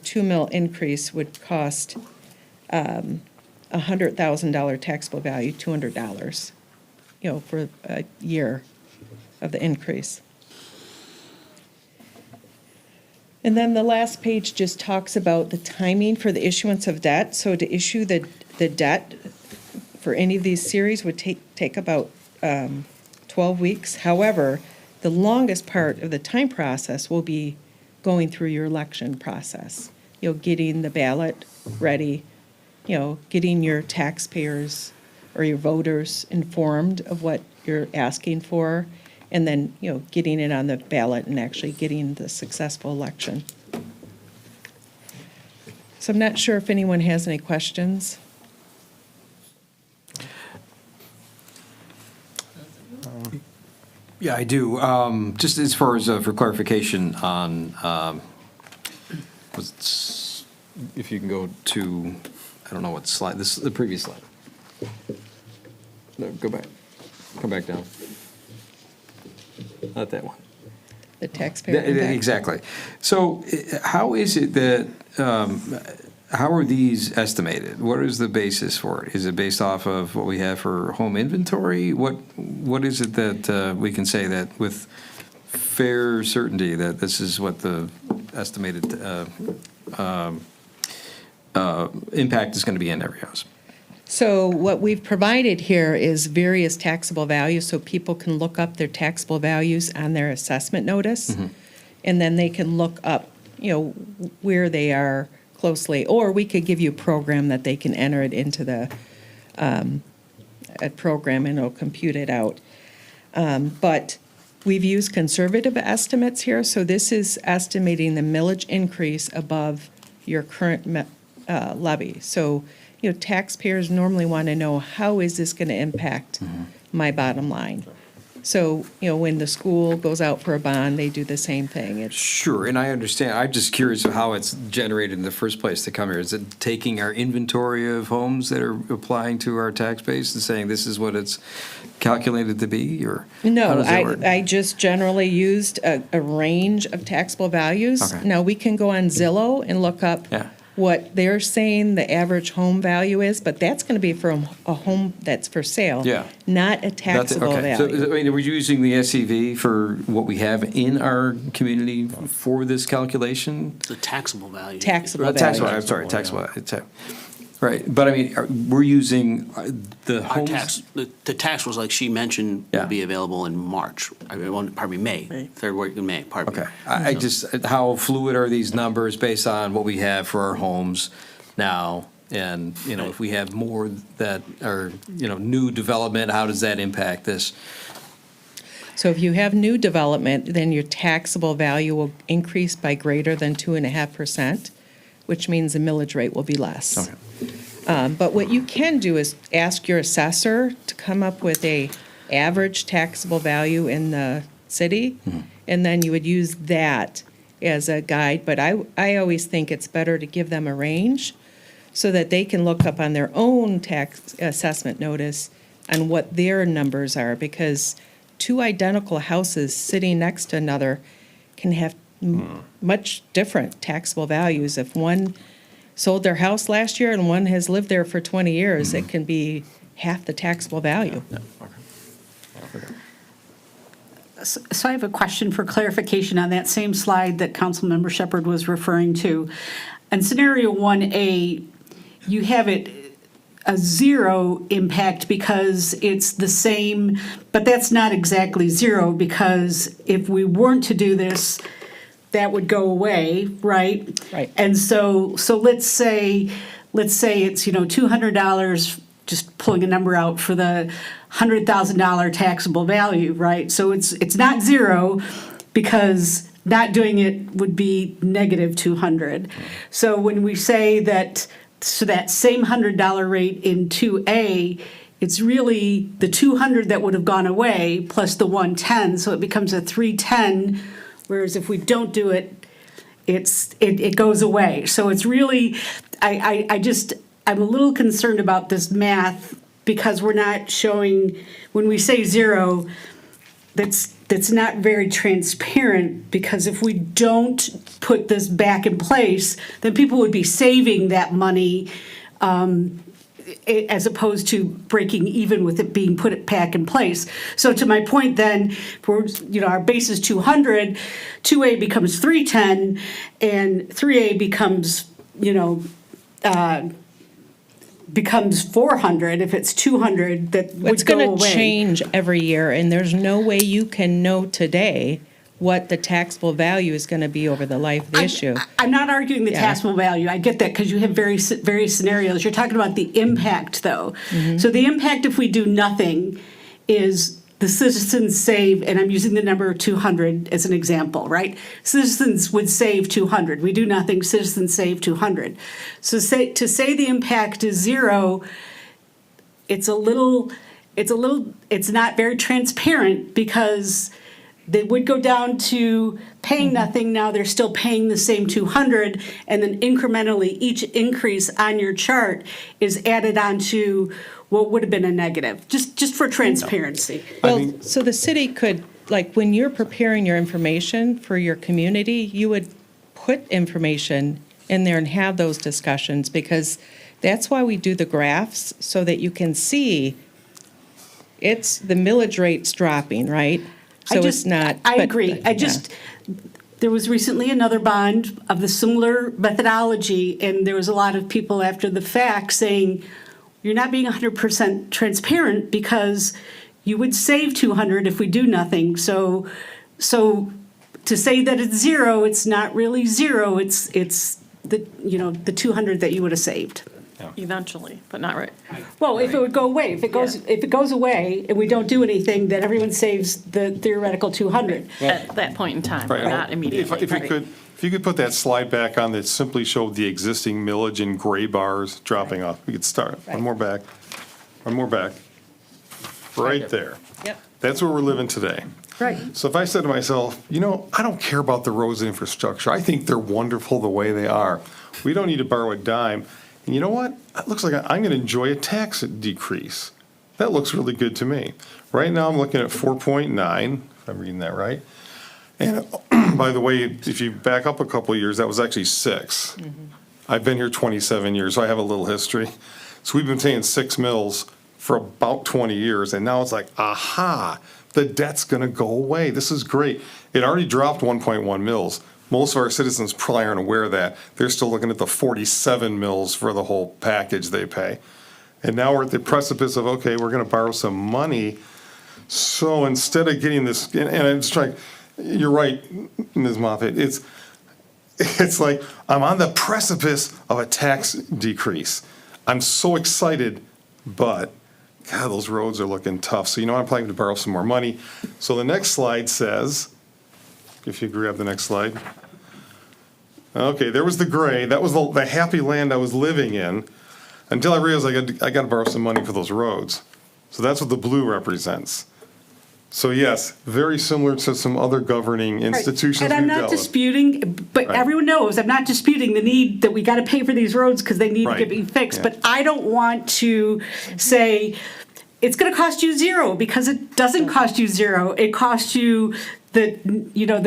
2 mil increase would cost $100,000 taxable value, $200, for a year of the increase. And then the last page just talks about the timing for the issuance of debt. So to issue the debt for any of these series would take about 12 weeks. However, the longest part of the time process will be going through your election process, getting the ballot ready, getting your taxpayers or your voters informed of what you're asking for, and then, getting it on the ballot and actually getting the successful election. So I'm not sure if anyone has any questions. Yeah, I do. Just as far as for clarification on, if you can go to, I don't know what slide, the previous slide. No, go back. Come back down. Not that one. The taxpayer impact. Exactly. So how is it that, how are these estimated? What is the basis for it? Is it based off of what we have for home inventory? What is it that we can say that with fair certainty that this is what the estimated impact is going to be in every house? So what we've provided here is various taxable values, so people can look up their taxable values on their assessment notice. And then they can look up, where they are closely, or we could give you a program that they can enter it into the, a program and it'll compute it out. But we've used conservative estimates here, so this is estimating the millage increase above your current levy. So, taxpayers normally want to know, how is this going to impact my bottom line? So, when the school goes out for a bond, they do the same thing. Sure, and I understand. I'm just curious of how it's generated in the first place to come here. Is it taking our inventory of homes that are applying to our tax base and saying this is what it's calculated to be, or? how No, does that work? I just generally used a range of taxable values. Okay. Now, we can go on Zillow and look up Yeah. what they're saying the average home value is, but that's going to be from a home that's for sale. Yeah. Not a That's it, taxable okay. value. So, we're using the SEV for what we have in our community for this calculation? The taxable value. Taxable Taxable, value. I'm sorry, taxable, right, but we're using the Our homes. tax, the tax was, like she mentioned, Yeah. will be available in March, pardon me, May, third week in May, pardon me. Okay, I just, how fluid are these numbers based on what we have for our homes now? And, if we have more that are, new development, how does that impact this? So if you have new development, then your taxable value will increase by greater than 2.5%, which means the millage rate will be less. Okay. But what you can do is ask your assessor to come up with a average taxable value in the city, and then you would use that as a guide. But I always think it's better to give them a range so that they can look up on their own tax assessment notice on what their numbers are, because two identical houses sitting next to another can have much different taxable values. If one sold their house last year and one has lived there for 20 years, it can be half the taxable value. So I have a question for clarification on that same slide that Councilmember Shepherd was referring to. In scenario 1A, you have it a zero impact because it's the same, but that's not exactly zero, because if we weren't to do this, that would go away, right? Right. And so let's say it's, $200, just pulling a number out, for the $100,000 taxable value, right? So it's not zero, because not doing it would be negative 200. So when we say that, so that same $100 rate in 2A, it's really the 200 that would have gone away plus the 110, so it becomes a 310. Whereas if we don't do it, it goes away. So it's really, I'm a little concerned about this math, because we're not showing, when we say zero, that's not very transparent, because if we don't put this back in place, then people would be saving that money, as opposed to breaking even with it being put back in place. So to my point then, for, our base is 200, 2A becomes 310, and 3A becomes, becomes 400. If it's 200, that would It's go away. going to change every year, and there's no way you can know today what the taxable value is going to be over the life of the issue. I'm not arguing the Yeah. taxable value. I get that, because you have various scenarios. You're talking about the impact, though. So the impact, if we do nothing, is the citizens save, and I'm using the number 200 as an example, right? Citizens would save 200. We do nothing, citizens save 200. So to say the impact is zero, it's not very transparent because they would go down to paying nothing, now they're still paying the same 200, and then incrementally, each increase on your chart is added onto what would have been a negative, just for transparency. Well, so the city could, like, when you're preparing your information for your community, you would put information in there and have those discussions, because that's why we do the graphs, so that you can see it's, the millage rate's dropping, right? So it's not. I but- agree. yeah. There was recently another bond of the similar methodology, and there was a lot of people after the fact saying, you're not being 100% transparent because you would save 200 if we do nothing. So to say that it's zero, it's not really zero. It's the, the 200 that you would have saved. Eventually, but not right. Well, if it would go away, if it goes away and we don't do anything, then everyone saves the theoretical 200. At that point in time, Right. not immediately. If you could put that slide back on that simply showed the existing millage in gray bars dropping off. We could start, one more back. Right there. Yep. That's where we're living today. Right. So if I said to myself, I don't care about the roads and infrastructure. I think they're wonderful the way they are. We don't need to borrow a dime. And you know what? It looks like I'm going to enjoy a tax decrease. That looks really good to me. Right now, I'm looking at 4.9, if I'm reading that right. And by the way, if you back up a couple of years, that was actually 6. I've been here 27 years, so I have a little history. So we've been paying 6 mils for about 20 years, and now it's like, aha, the debt's going to go away. This is great. It already dropped 1.1 mils. Most of our citizens probably aren't aware of that. They're still looking at the 47 mils for the whole package they pay. And now we're at the precipice of, okay, we're going to borrow some money. So instead of getting this, and it's like, you're right, Ms. Moffett, it's like I'm on the precipice of a tax decrease. I'm so excited, but God, those roads are looking tough. So I'm planning to borrow some more money. So the next slide says, if you grab the next slide. Okay, there was the gray. That was the happy land I was living in until I realized I got to borrow some money for those roads. So that's what the blue represents. So yes, very similar to some other governing institutions And I'm we've not dealt with. disputing, but Right. everyone knows, I'm not disputing the need that we got to pay for these roads because they need to Right. get be fixed. Yeah. But I don't want to say, it's going to cost you zero, because it doesn't cost you zero. It costs you the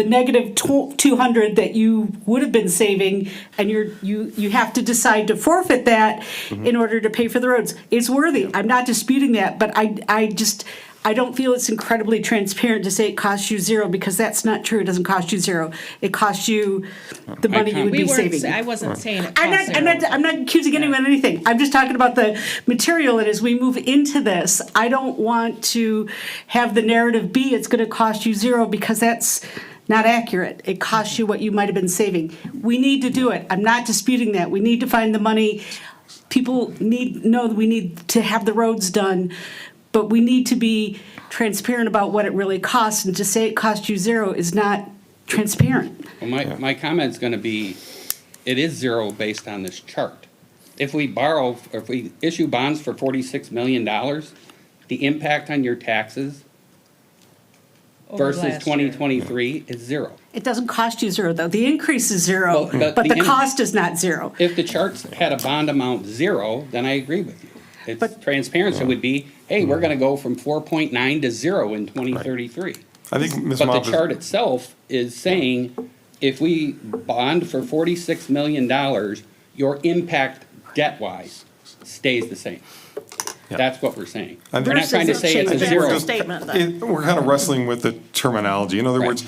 negative 200 that you would have been saving, and you have to decide to forfeit that in order to pay for the roads. It's worthy. I'm not disputing that, but I don't feel it's incredibly transparent to say it costs you zero, because that's not true. It doesn't cost you zero. It costs you the money you would be saving. I wasn't saying it costs zero. I'm not accusing anyone of anything. I'm just talking about the material, and as we move into this, I don't want to have the narrative be it's going to cost you zero, because that's not accurate. It costs you what you might have been saving. We need to do it. I'm not disputing that. We need to find the money. People know that we need to have the roads done, but we need to be transparent about what it really costs, and to say it costs you zero is not transparent. Well, my comment's going to be, it is zero based on this chart. If we borrow, or if we issue bonds for $46 million, the impact on your taxes Over versus last year. 2023 is zero. It doesn't cost you zero, though. The increase is zero, Well, but the cost is not zero. If the charts had a bond amount zero, then I agree with you. It's transparency would be, hey, we're going to go from 4.9 to zero in 2033. I think Ms. But the Moffett- chart itself is saying, if we bond for $46 million, your impact debt-wise stays the same. That's what we're saying. We're not trying to say it's a zero. We're kind of wrestling with the terminology. In other words,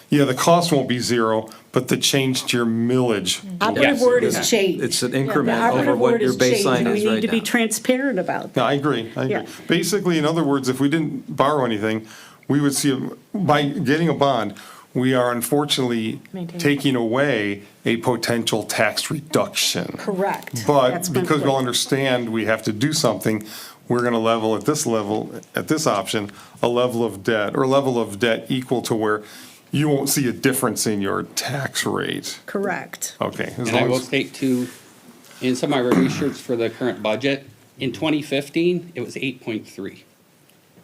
the cost won't be zero, but the change to your millage. Operative word is change. It's an The increment over operative what word your is change, baseline and is we need right to be now. transparent about that. No, I agree. Yeah. Basically, in other words, if we didn't borrow anything, we would see, by getting a bond, we are unfortunately taking away a potential tax reduction. Correct. But That's my because point. we'll understand we have to do something, we're gonna level, at this option, a level of debt, or a level of debt equal to where you won't see a difference in your tax rate. Correct. Okay. as And I long will as- state too, in some of my research for the current budget, in 2015, it was 8.3.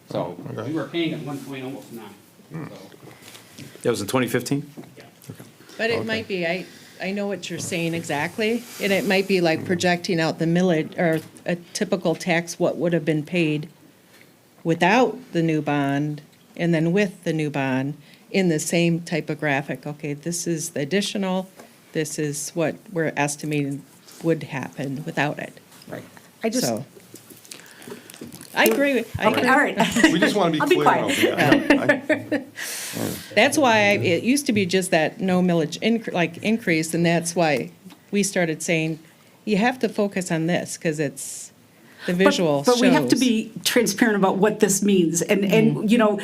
So okay. we were paying at one point almost 9. So, That was in 2015? But it might be, I know what you're saying exactly, and it might be like projecting out the millage, or a typical tax, what would have been paid without the new bond, and then with the new bond, in the same type of graphic. Okay, this is the additional, this is what we're estimating would happen without it. Right. I just, So, I agree with, I okay, agree. all right. We just wanna be I'll be clear. quiet. Yeah, That's why it used to be just that no millage increase, and that's why we started saying, you have to focus on this, because it's, the visual But we have to shows. be transparent about what this means, and you know,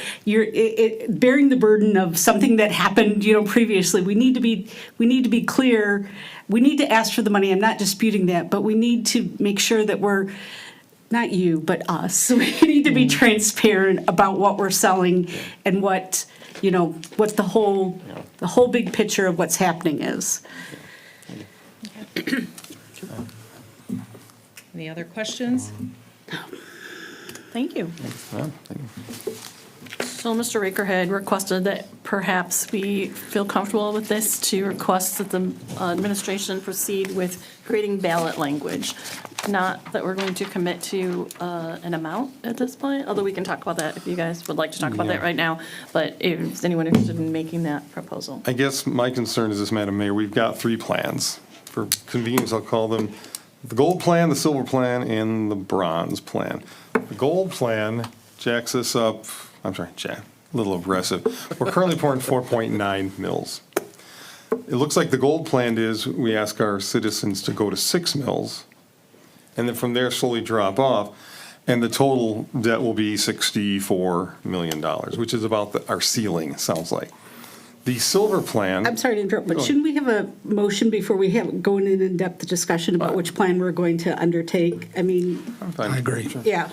bearing the burden of something that happened, you know, previously. We need to be clear. We need to ask for the money. I'm not disputing that, but we need to make sure that we're, not you, but us. We need to be transparent about what we're selling and what, you know, what the whole big picture of what's happening is. Any other questions? Thank you. yeah, thank you. So Mr. Raker had requested that perhaps we feel comfortable with this, to request that the administration proceed with creating ballot language. Not that we're going to commit to an amount at this point, although we can talk about that if you guys would like to talk about that Yeah. right now. But is anyone interested in making that proposal? I guess my concern is this, Madam Mayor, we've got 3 plans. For convenience, I'll call them the gold plan, the silver plan, and the bronze plan. The gold plan jacks us up, I'm sorry, a little aggressive. We're currently pouring 4.9 mils. It looks like the gold plan is, we ask our citizens to go to 6 mils, and then from there slowly drop off, and the total debt will be $64 million, which is about our ceiling, sounds like. The silver plan. I'm sorry to interrupt, but Go ahead. shouldn't we have a motion before we have, go in in-depth discussion about which plan we're going to undertake? I mean, I agree. yeah.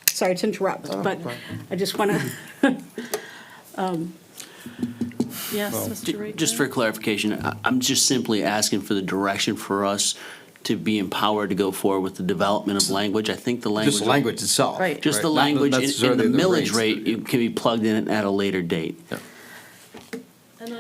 Sorry to interrupt, but I just want to, Yes, Mr. Raker? Just for clarification, I'm just simply asking for the direction for us to be empowered to go forward with the development of language. I think the language. Just the language itself. Right. Just the Not- language not in the necessarily the millage rates. rate, it can be plugged in at a later date.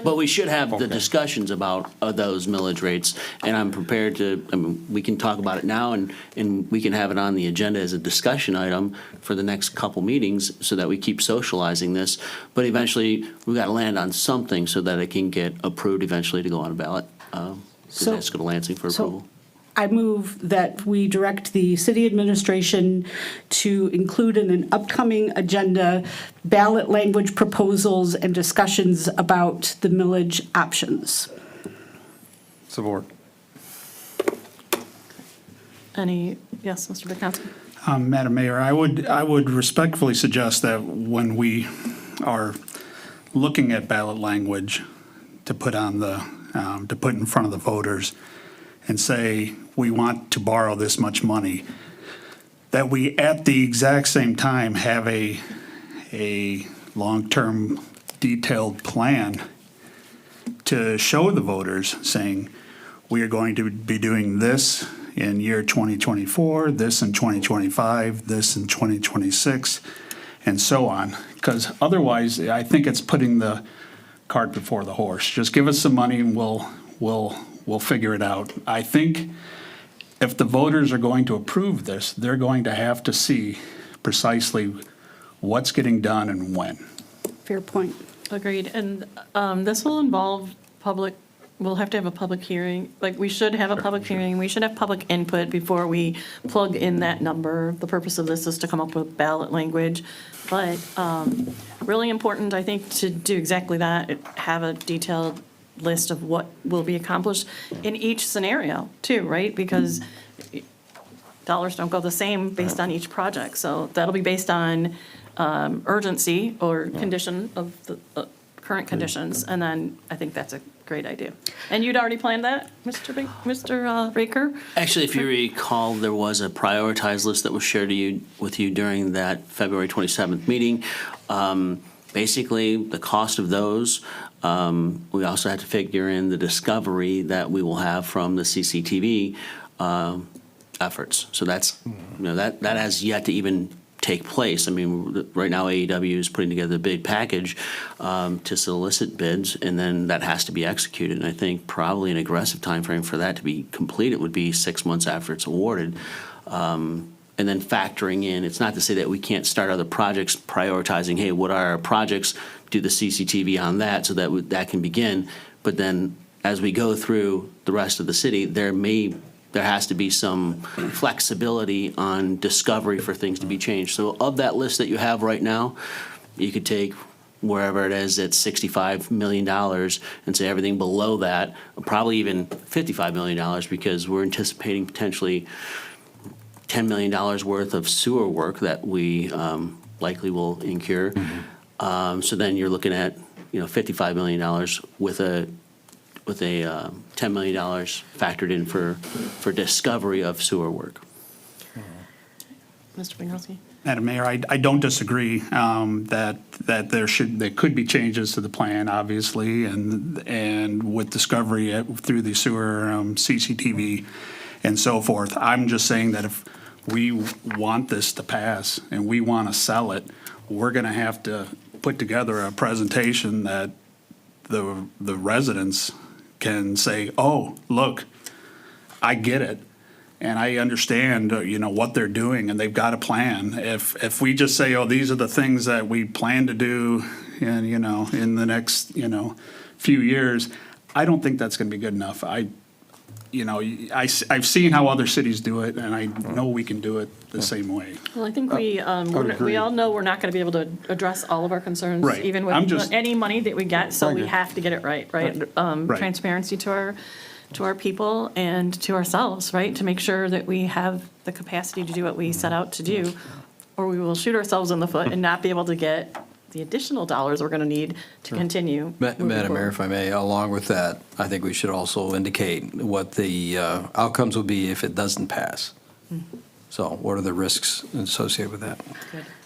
But we should have the discussions about those millage rates, and I'm prepared to, I mean, we can talk about it now, and we can have it on the agenda as a discussion item for the next couple meetings, so that we keep socializing this. But eventually, we've got to land on something so that it can get approved eventually to go on a ballot. So- Ask go to Lansing for so approval. I move that we direct the city administration to include in an upcoming agenda ballot language proposals and discussions about the millage options. Support. Yes, Mr. Bukowski? Madam Mayor, I would respectfully suggest that when we are looking at ballot language to put on to put in front of the voters and say, we want to borrow this much money, that we at the exact same time have a long-term detailed plan to show the voters, saying, we are going to be doing this in year 2024, this in 2025, this in 2026, and so on. Because otherwise, I think it's putting the cart before the horse. Just give us some money and we'll figure it out. I think if the voters are going to approve this, they're going to have to see precisely what's getting done and when. Fair point. Agreed, and this will involve we'll have to have a public hearing, like, we should have a public hearing, we should have public input before we plug in that number. The purpose of this is to come up with ballot language, but really important, I think, to do exactly that, have a detailed list of what will be accomplished in each scenario, too, right? Because dollars don't go the same based on each project, so that'll be based on urgency or condition of the current conditions, and then I think that's great idea. And you'd already planned that, Mr. Raker? Actually, if you recall, there was a prioritized list that was shared with you during that February 27th meeting. Basically, the cost of those, we also had to figure in the discovery that we will have from the CCTV efforts. So that's, that has yet to even take place. I mean, right now AEW is putting together a big package to solicit bids, and then that has to be executed. And I think probably an aggressive timeframe for that to be completed would be 6 months after it's awarded. And then factoring in, it's not to say that we can't start other projects, prioritizing, hey, what are our projects, do the CCTV on that so that that can begin. But then as we go through the rest of the city, there has to be some flexibility on discovery for things to be changed. So of that list that you have right now, you could take wherever it is at $65 million and say everything below that, probably even $55 million, because we're anticipating potentially $10 million worth of sewer work that we likely will incur. So then you're looking at, $55 million with a $10 million factored in for discovery of sewer work. Mr. Winkowski? Madam Mayor, I don't disagree that there could be changes to the plan, obviously, and with discovery through the sewer CCTV and so forth. I'm just saying that if we want this to pass and we want to sell it, we're going to have to put together a presentation that the residents can say, oh, look, I get it. And I understand, what they're doing, and they've got a plan. If we just say, oh, these are the things that we plan to do, and, in the next, few years, I don't think that's going to be good enough. I've seen how other cities do it, and I know we can do it the same way. Well, I think we all know we're not going to be able to address all of our concerns, Right. even with any money that we get, so we have to get it right? Right. Transparency to our people and to ourselves, right? To make sure that we have the capacity to do what we set out to do, or we will shoot ourselves in the foot and not be able to get the additional dollars we're going to need to continue. Madam Mayor, if I may, along with that, I think we should also indicate what the outcomes will be if it doesn't pass. So what are the risks associated with that?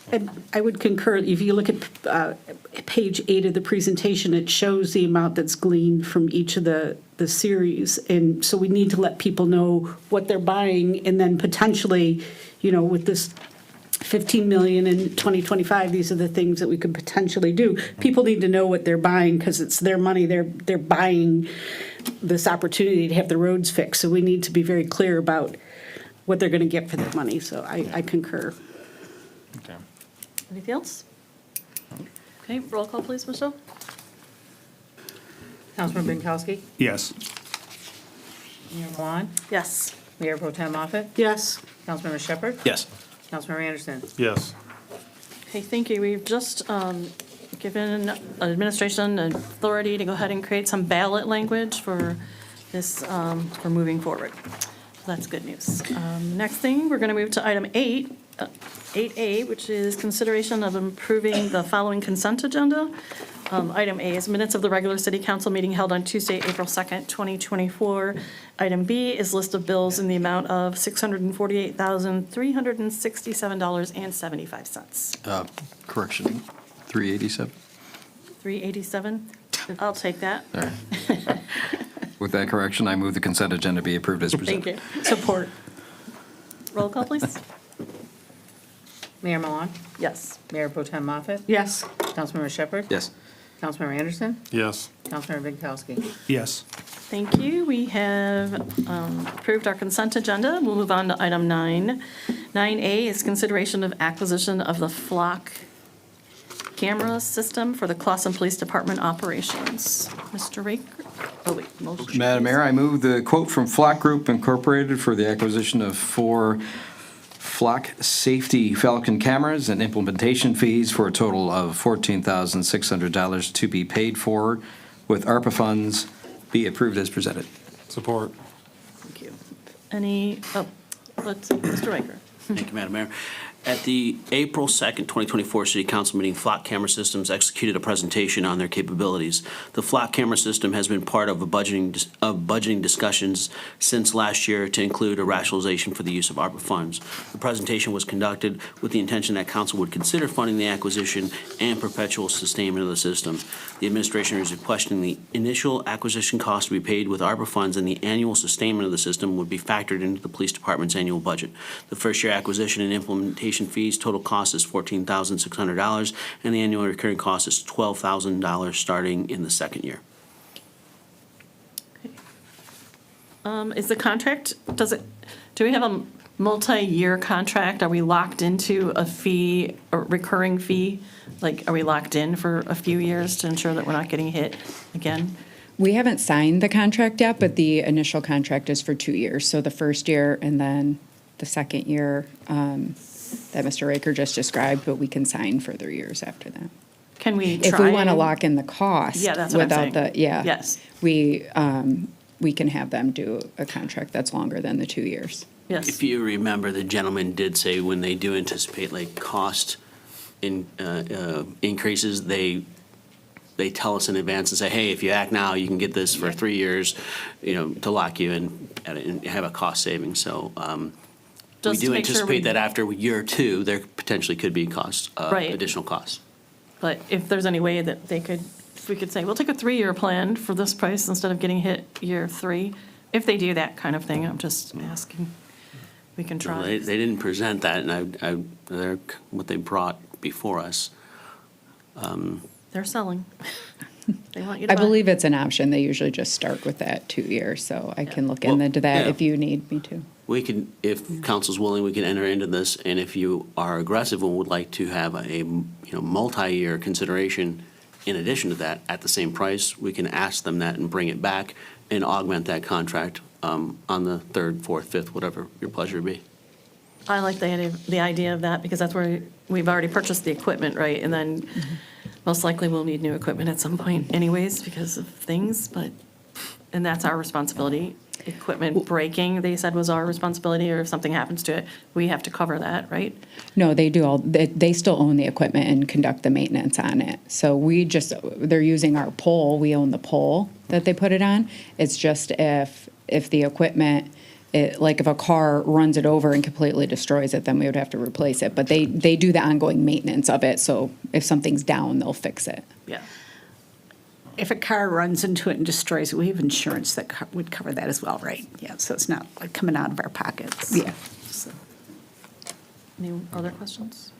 And I would concur, if you look at page 8 of the presentation, it shows the amount that's gleaned from each of the series. And so we need to let people know what they're buying, and then potentially, with this 15 million in 2025, these are the things that we could potentially do. People need to know what they're buying because it's their money. They're buying this opportunity to have the roads fixed. So we need to be very clear about what they're going to get for their money. So I concur. Okay. Anything else? Okay, roll call, please, Michelle. Councilmember Binkowski? Yes. Mayor Milan? Yes. Mayor Pro Tem Moffett? Yes. Councilmember Shepherd? Yes. Councilmember Anderson? Yes. Okay, thank you. We've just given administration authority to go ahead and create some ballot language for this, for moving forward. So that's good news. Next thing, we're going to move to item 8A, which is consideration of improving the following consent agenda. Item A is minutes of the regular city council meeting held on Tuesday, April 2nd, 2024. Item B is list of bills in the amount of $648,367.75. Correction, 387. 387? I'll take that. All right. With that correction, I move the consent agenda be approved as presented. Thank you. Support. Roll call, please. Mayor Milan? Yes. Mayor Pro Tem Moffett? Yes. Councilmember Shepherd? Yes. Councilmember Anderson? Yes. Councilmember Binkowski? Yes. Thank you. We have approved our consent agenda. We'll move on to item 9. 9A is consideration of acquisition of the Flock camera system for the Clawson Police Department operations. Mr. Raker? Oh, wait, motion. Madam Mayor, I move the quote from Flock Group Incorporated for the acquisition of 4 Flock Safety Falcon cameras and implementation fees for a total of $14,600 to be paid for with ARPA funds be approved as presented. Support. Thank you. Any, let's see, Mr. Raker. Thank you, Madam Mayor. At the April 2nd, 2024 City Council meeting, Flock Camera Systems executed a presentation on their capabilities. The Flock Camera System has been part of budgeting discussions since last year to include a rationalization for the use of ARPA funds. The presentation was conducted with the intention that council would consider funding the acquisition and perpetual sustainment of the system. The administration is requesting the initial acquisition cost to be paid with ARPA funds, and the annual sustainment of the system would be factored into the police department's annual budget. The first-year acquisition and implementation fees, total cost is $14,600, and the annual recurring cost is $12,000 starting in the second year. Is the contract, do we have a multi-year contract? Are we locked into a fee, a recurring fee? Like, are we locked in for a few years to ensure that we're not getting hit again? We haven't signed the contract yet, but the initial contract is for 2 years. So the first year and then the second year that Mr. Raker just described, but we can sign further years after that. Can we try? If we want to and- lock in the cost. Yeah, that's what I'm saying. Without the, yeah. Yes. We can have them do a contract that's longer than the 2 years. Yes. If you remember, the gentleman did say when they do anticipate like cost increases, they tell us in advance and say, hey, if you act now, you can get this for 3 years, to lock you in and have a cost saving. So we Just to do make sure anticipate we- that after year 2, there potentially could be costs, Right. additional costs. But if there's any way that we could say, we'll take a 3-year plan for this price instead of getting hit year 3, if they do that kind of thing, I'm just asking. We can No, try. They didn't present that, and they're what they brought before us. They're selling. They want you to I buy. believe it's an option. They usually just start with that 2 years, so I can look Well, into that yeah. if you need me to. We can, if council's willing, we can enter into this, and if you are aggressive and would like to have a multi-year consideration in addition to that, at the same price, we can ask them that and bring it back and augment that contract on the 3rd, 4th, 5th, whatever your pleasure be. I like the idea of that, because that's where we've already purchased the equipment, right? And then most likely we'll need new equipment at some point anyways because of things, and that's our responsibility. Equipment breaking, they said, was our responsibility, or if something happens to it, we have to cover that, right? No, they do they still own the equipment and conduct the maintenance on it. So they're using our pole, we own the pole that they put it on. It's just if the equipment, like if a car runs it over and completely destroys it, then we would have to replace it. But they do the ongoing maintenance of it, so if something's down, they'll fix it. Yeah. If a car runs into it and destroys it, we have insurance that would cover that as well, right? Yeah, so it's not like coming out of our pockets. Yeah. So- Any other questions?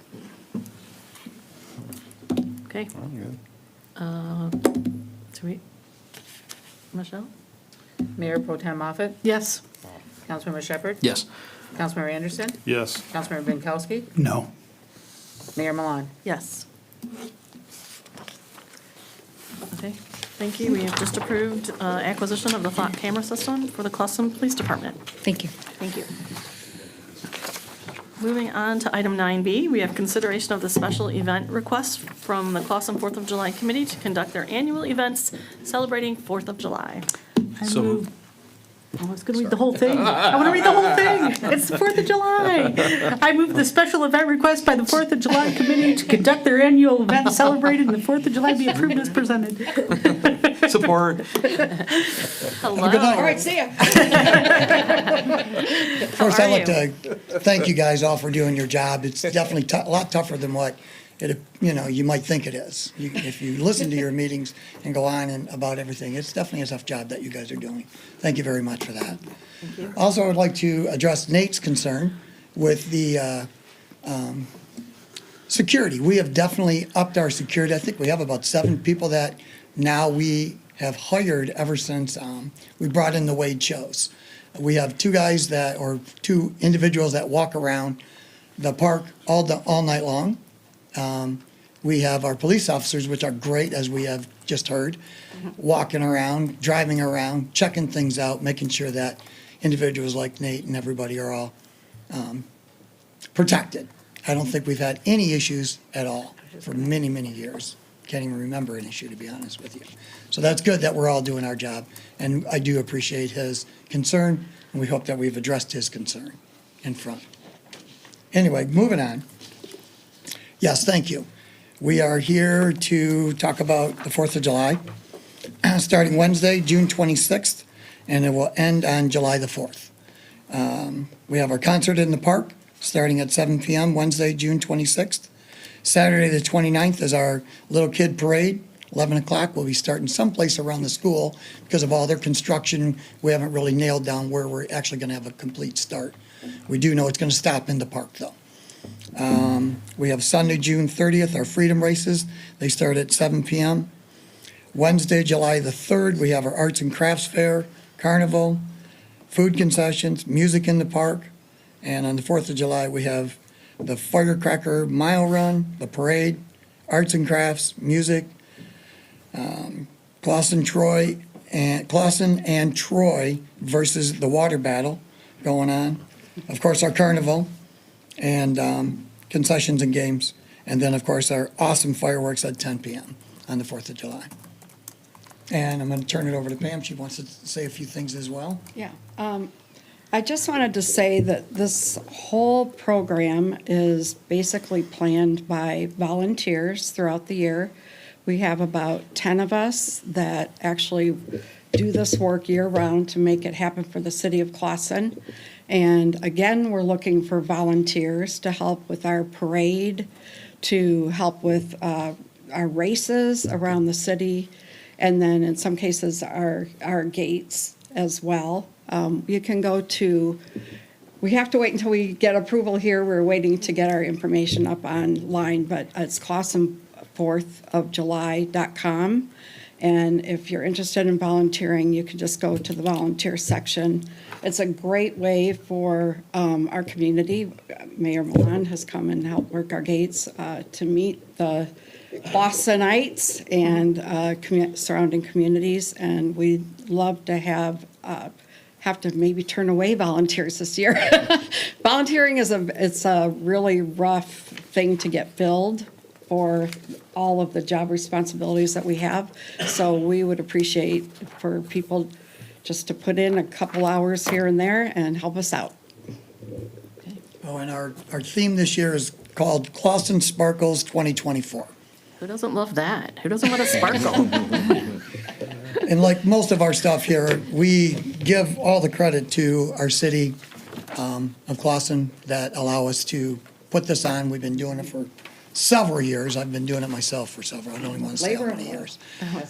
Okay. Michelle? Mayor Pro Tem Moffett? Yes. Councilmember Shepherd? Yes. Councilmember Anderson? Yes. Councilmember Binkowski? No. Mayor Milan? Yes. Okay, thank you. We have just approved acquisition of the Flock camera system for the Clawson Police Department. Thank you. Thank you. Moving on to item 9B, we have consideration of the special event request from the Clawson 4th of July Committee to conduct their annual events celebrating 4th of July. I was going to read the whole thing. I want to read the whole thing. It's the 4th of July. I move the special event request by the 4th of July Committee to conduct their annual event celebrating the 4th of July be approved as presented. Support. Hello. All right, see ya. First, are I'd like you? to thank you guys all for doing your job. It's definitely a lot tougher than what you might think it is. If you listen to your meetings and go on and about everything, it's definitely a tough job that you guys are doing. Thank you very much for that. Thank you. Also, I would like to address Nate's concern with the security. We have definitely upped our security. I think we have about 7 people that now we have hired ever since we brought in the Wade shows. We have 2 individuals that walk around the park all night long. We have our police officers, which are great, as we have just heard, walking around, driving around, checking things out, making sure that individuals like Nate and everybody are all protected. I don't think we've had any issues at all for many, many years. Can't even remember an issue, to be honest with you. So that's good that we're all doing our job, and I do appreciate his concern, and we hope that we've addressed his concern in front. Anyway, moving on. Yes, thank you. We are here to talk about the 4th of July, starting Wednesday, June 26th, and it will end on July the 4th. We have our concert in the park, starting at 7 p.m. Wednesday, June 26th. Saturday, the 29th, is our little kid parade. 11 o'clock, we'll be starting someplace around the school. Because of all their construction, we haven't really nailed down where we're actually going to have a complete start. We do know it's going to stop in the park, though. We have Sunday, June 30th, our Freedom Races. They start at 7 p.m. Wednesday, July the 3rd, we have our Arts and Crafts Fair, Carnival, food concessions, music in the park. And on the 4th of July, we have the Firecracker Mile Run, the parade, arts and crafts, music, Clausen and Troy versus the water battle going on. Of course, our carnival and concessions and games. And then, of course, our awesome fireworks at 10 p.m. on the 4th of July. And I'm going to turn it over to Pam. She wants to say a few things as well. Yeah. I just wanted to say that this whole program is basically planned by volunteers throughout the year. We have about 10 of us that actually do this work year-round to make it happen for the city of Clawson. And again, we're looking for volunteers to help with our parade, to help with our races around the city, and then in some cases, our gates as well. You can go to, we have to wait until we get approval here. We're waiting to get our information up online, but it's ClawsonFourthofJuly.com. And if you're interested in volunteering, you can just go to the volunteer section. It's a great way for our community. Mayor Milan has come and helped work our gates to meet the Clawsonites and surrounding communities. And we'd love to have to maybe turn away volunteers this year. Volunteering it's a really rough thing to get filled for all of the job responsibilities that we have. So we would appreciate for people just to put in a couple hours here and there and help us out. Oh, and our theme this year is called Clawson Sparkles 2024. Who doesn't love that? Who doesn't want to sparkle? And like most of our stuff here, we give all the credit to our city of Clawson that allow us to put this on. We've been doing it for several years. I've been doing it myself for several. I don't even want to say how many years.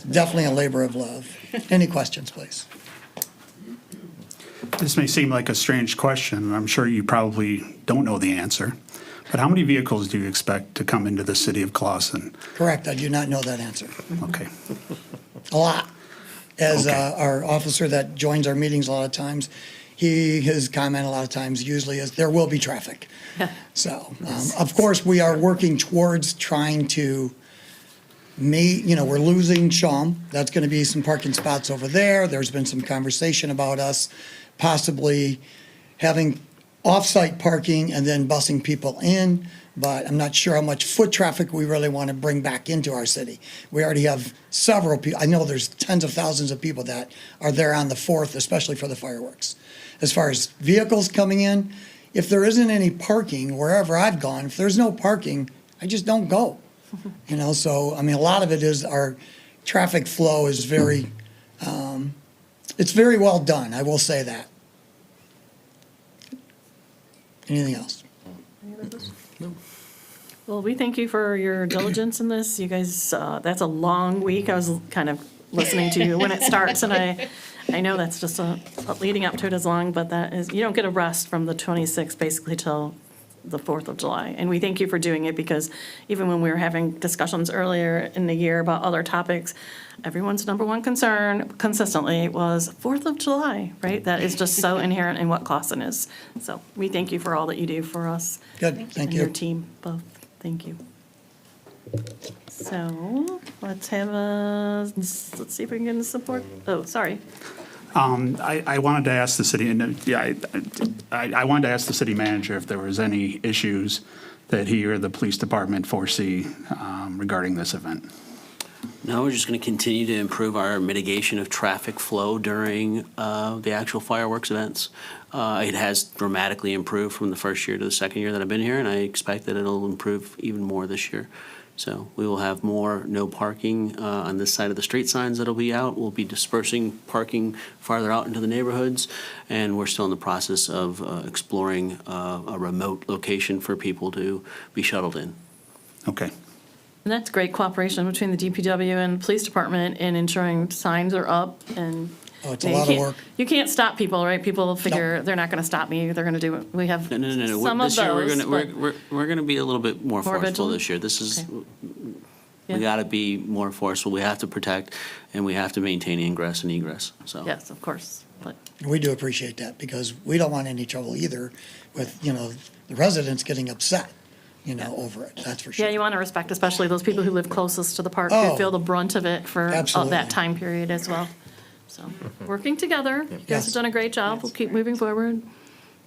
Definitely a labor of love. Any questions, please? This may seem like a strange question, and I'm sure you probably don't know the answer, but how many vehicles do you expect to come into the city of Clawson? Correct. I do not know that answer. Okay. A lot. As Okay. our officer that joins our meetings a lot of times, his comment a lot of times usually is, there will be traffic. So, of course, we are working towards trying to we're losing Shawm. That's going to be some parking spots over there. There's been some conversation about us possibly having off-site parking and then busing people in, but I'm not sure how much foot traffic we really want to bring back into our city. We already have several people. I know there's tens of thousands of people that are there on the 4th, especially for the fireworks. As far as vehicles coming in, if there isn't any parking wherever I've gone, if there's no parking, I just don't go. So, I mean, a lot of it is our traffic flow is very, it's very well done, I will say that. Anything else? Well, we thank you for your diligence in this. You guys, that's a long week. I was kind of listening to you when it starts, and I know that's just leading up to it is long, but that is, you don't get a rest from the 26th basically till the 4th of July. And we thank you for doing it, because even when we were having discussions earlier in the year about other topics, everyone's number one concern consistently was 4th of July, right? That is just so inherent in what Clawson is. So we thank you for all that you do for us. Good, thank And you. your team both. Thank you. So let's see if we can get support. Oh, sorry. I wanted to ask the city, and I wanted to ask the city manager if there was any issues that he or the police department foresee regarding this event. No, we're just going to continue to improve our mitigation of traffic flow during the actual fireworks events. It has dramatically improved from the first year to the second year that I've been here, and I expect that it'll improve even more this year. So we will have more no parking on this side of the street signs that'll be out. We'll be dispersing parking farther out into the neighborhoods, and we're still in the process of exploring a remote location for people to be shuttled in. Okay. And that's great cooperation between the DPW and the police department in ensuring signs are up and. Oh, it's a you lot of can't- work. You can't stop people, right? People figure they're not going to stop me. They're going to do it. We have No. some of This year, those. but- we're gonna be a little bit more forceful vigilant? this year. This is, Yeah. we gotta be more forceful. We have to protect, and we have to maintain ingress and egress, so. Yes, of course. But We do appreciate that because we don't want any trouble either with, the residents getting upset, over it, that's for sure. yeah, you want to respect, especially those people who live closest to the park, who Oh, feel the brunt of it for absolutely. that time period as well. So, working together. You guys Yes. have done a great job. We'll keep moving forward.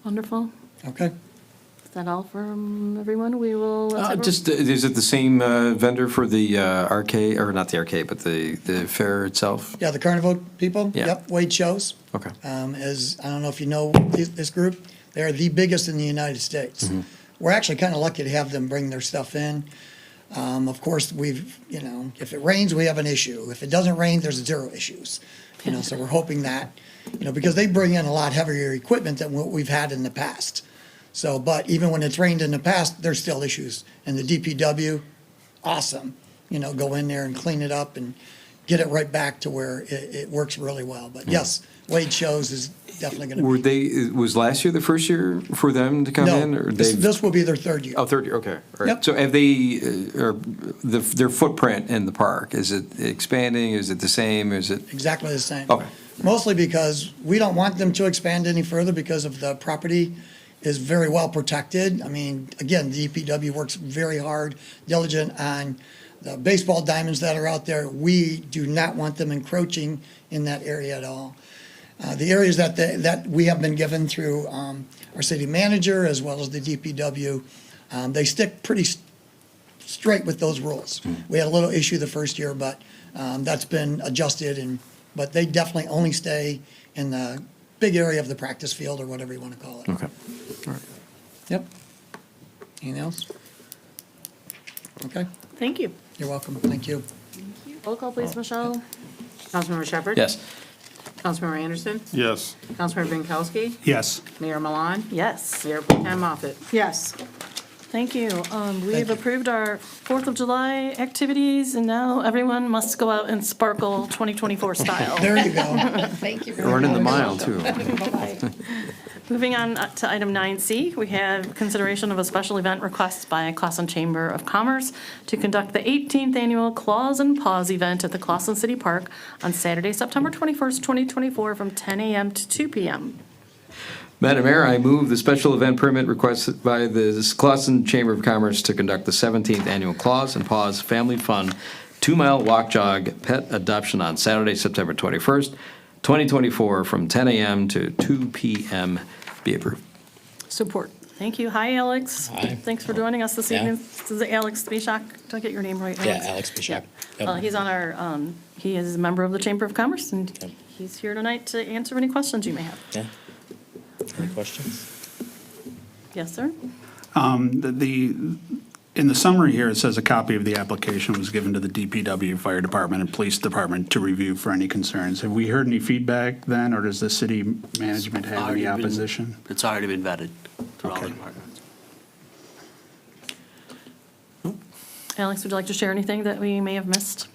Wonderful. Okay. Is that all from everyone? We will. let's have a- Just, is it the same vendor for the arcade, or not the arcade, but the fair itself? Yeah, the Carnival people, Yeah. yep, Wade Shows. Okay. I don't know if you know this group, they're the biggest in the United States. Mm-hmm. We're actually kind of lucky to have them bring their stuff in. Of course, if it rains, we have an issue. If it doesn't rain, there's 0 issues. So we're hoping that, because they bring in a lot heavier equipment than what we've had in the past. So, but even when it's rained in the past, there's still issues. And the DPW, awesome, go in there and clean it up and get it right back to where it works really well. But yes, Wade Shows is definitely going to be. Were they, was last year the first year for them to come in? No, Or this they've- this will be their 3rd year. Oh, third year, okay. All right. Yep. So have they, or their footprint in the park, is it expanding, is it the same, is it? Exactly the same. Okay. Mostly because we don't want them to expand any further because of the property is very well protected. I mean, again, the DPW works very hard, diligent on the baseball diamonds that are out there. We do not want them encroaching in that area at all. The areas that we have been given through our city manager as well as the DPW, they stick pretty straight with those rules. We had a little issue the first year, but that's been adjusted, but they definitely only stay in the big area of the practice field or whatever you want to call it. Okay. All right. Yep. Anything else? Okay, Thank you. you're welcome. Thank you. Roll call, please, Michelle. Councilmember Shepherd? Yes. Councilmember Anderson? Yes. Councilmember Binkowski? Yes. Mayor Milan? Yes. Mayor Pro Tem Moffett? Yes. Thank you. We have approved our 4th of July activities, and now everyone must go out and sparkle 2024 style. There you go. Thank you. Running the mile, too. Moving on to item 9C, we have consideration of a special event request by Clawson Chamber of Commerce to conduct the 18th annual Claws and Paws event at the Clawson City Park on Saturday, September 21st, 2024, from 10 a.m. to 2 p.m. Madam Mayor, I move the special event permit requested by the Clawson Chamber of Commerce to conduct the 17th Annual Claws and Paws Family Fun 2-mile walk jog pet adoption on Saturday, September 21st, 2024, from 10 a.m. to 2 p.m. Be approved. Support. Thank you. Hi, Alex. Hi. Thanks for joining us this Yeah. evening. This is Alex Spishak. Did I get your name right? Yeah, Alex Spishak. Yeah. Yep. He's on our, he is a member of the Chamber of Commerce, and he's here tonight to answer any questions you may have. Yeah. Any questions? Yes, sir? In the summary here, it says a copy of the application was given to the DPW, Fire Department, and Police Department to review for any concerns. Have we heard any feedback then, or does the city management have Already any been- opposition? It's already been vetted through all the Okay. departments. Alex, would you like to share anything that we may have missed?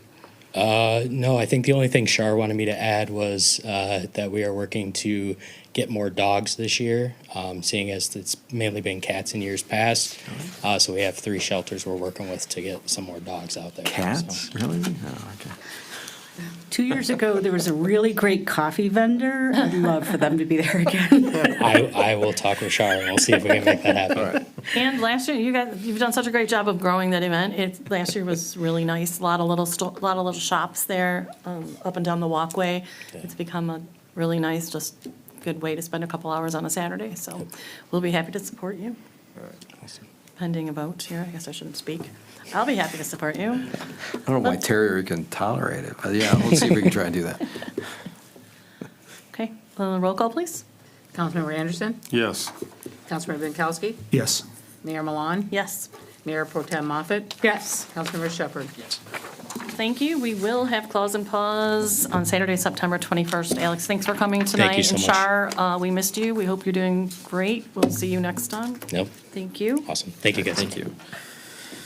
No, I think the only thing Shar wanted me to add was that we are working to get more dogs this year, seeing as it's mainly been cats in years past. So we have 3 shelters we're working with to get some more dogs out there. Cats? Really? Oh, okay. 2 years ago, there was a really great coffee vendor. I'd love for them to be there again. I will talk with Shar and we'll see if we can make that happen. And last year, you've done such a great job of growing that event. Last year was really nice. A lot of little shops there, up and down the walkway. It's become a really nice, just good way to spend a couple hours on a Saturday. So we'll be happy to support you. Awesome. Pending a vote here. I guess I shouldn't speak. I'll be happy to support you. I don't know why Terrier can tolerate it, but yeah, let's see if we can try and do that. Okay, roll call, please. Councilmember Anderson, Yes. Councilmember Binkowski, Yes. Mayor Milan, Yes. Mayor Pro Tem Moffett, Yes. Councilmember Shepherd. Thank you. We will have Close and Pause on Saturday, September 21st. Alex, thanks for coming tonight. you so And much. Shar, we missed you. We hope you're doing great. We'll see you next time. Nope. Thank you. Awesome. Thank you, guys. Thank you.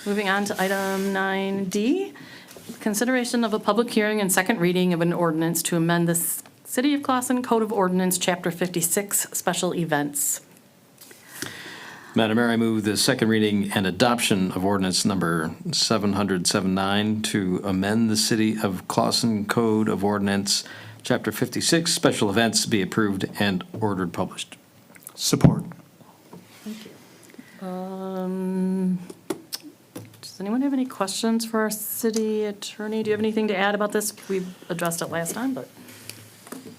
Moving on to item 9D, consideration of a public hearing and second reading of an ordinance to amend the City of Clawson Code of Ordinance, Chapter 56, Special Events. Madam Mayor, I move the second reading and adoption of ordinance number 779 to amend the City of Clawson Code of Ordinance, Chapter 56, Special Events, be approved and ordered published. Support. Does anyone have any questions for our city attorney? Do you have anything to add about this? We addressed it last time, but.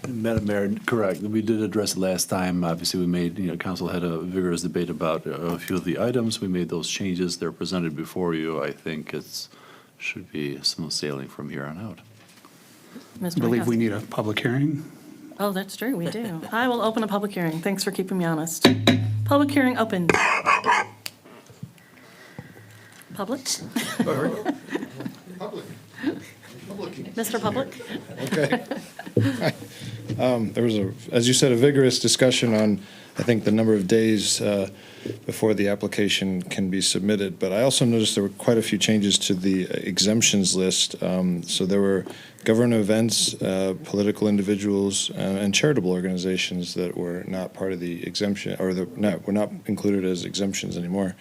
Madam Mayor, correct. We did address it last time. Obviously, we made, council had a vigorous debate about a few of the items. We made those changes. They're presented before you. I think should be smooth sailing from here on out. Mr. I believe we Binkowski. need a public hearing. Oh, that's true, we do. I will open a public hearing. Thanks for keeping me honest. Public hearing open. Public? Mr. Public? Okay. There was as you said, a vigorous discussion on, I think, the number of days before the application can be submitted. But I also noticed there were quite a few changes to the exemptions list. So there were government events, political individuals, and charitable organizations that were not part of the exemption, or were not included as exemptions anymore.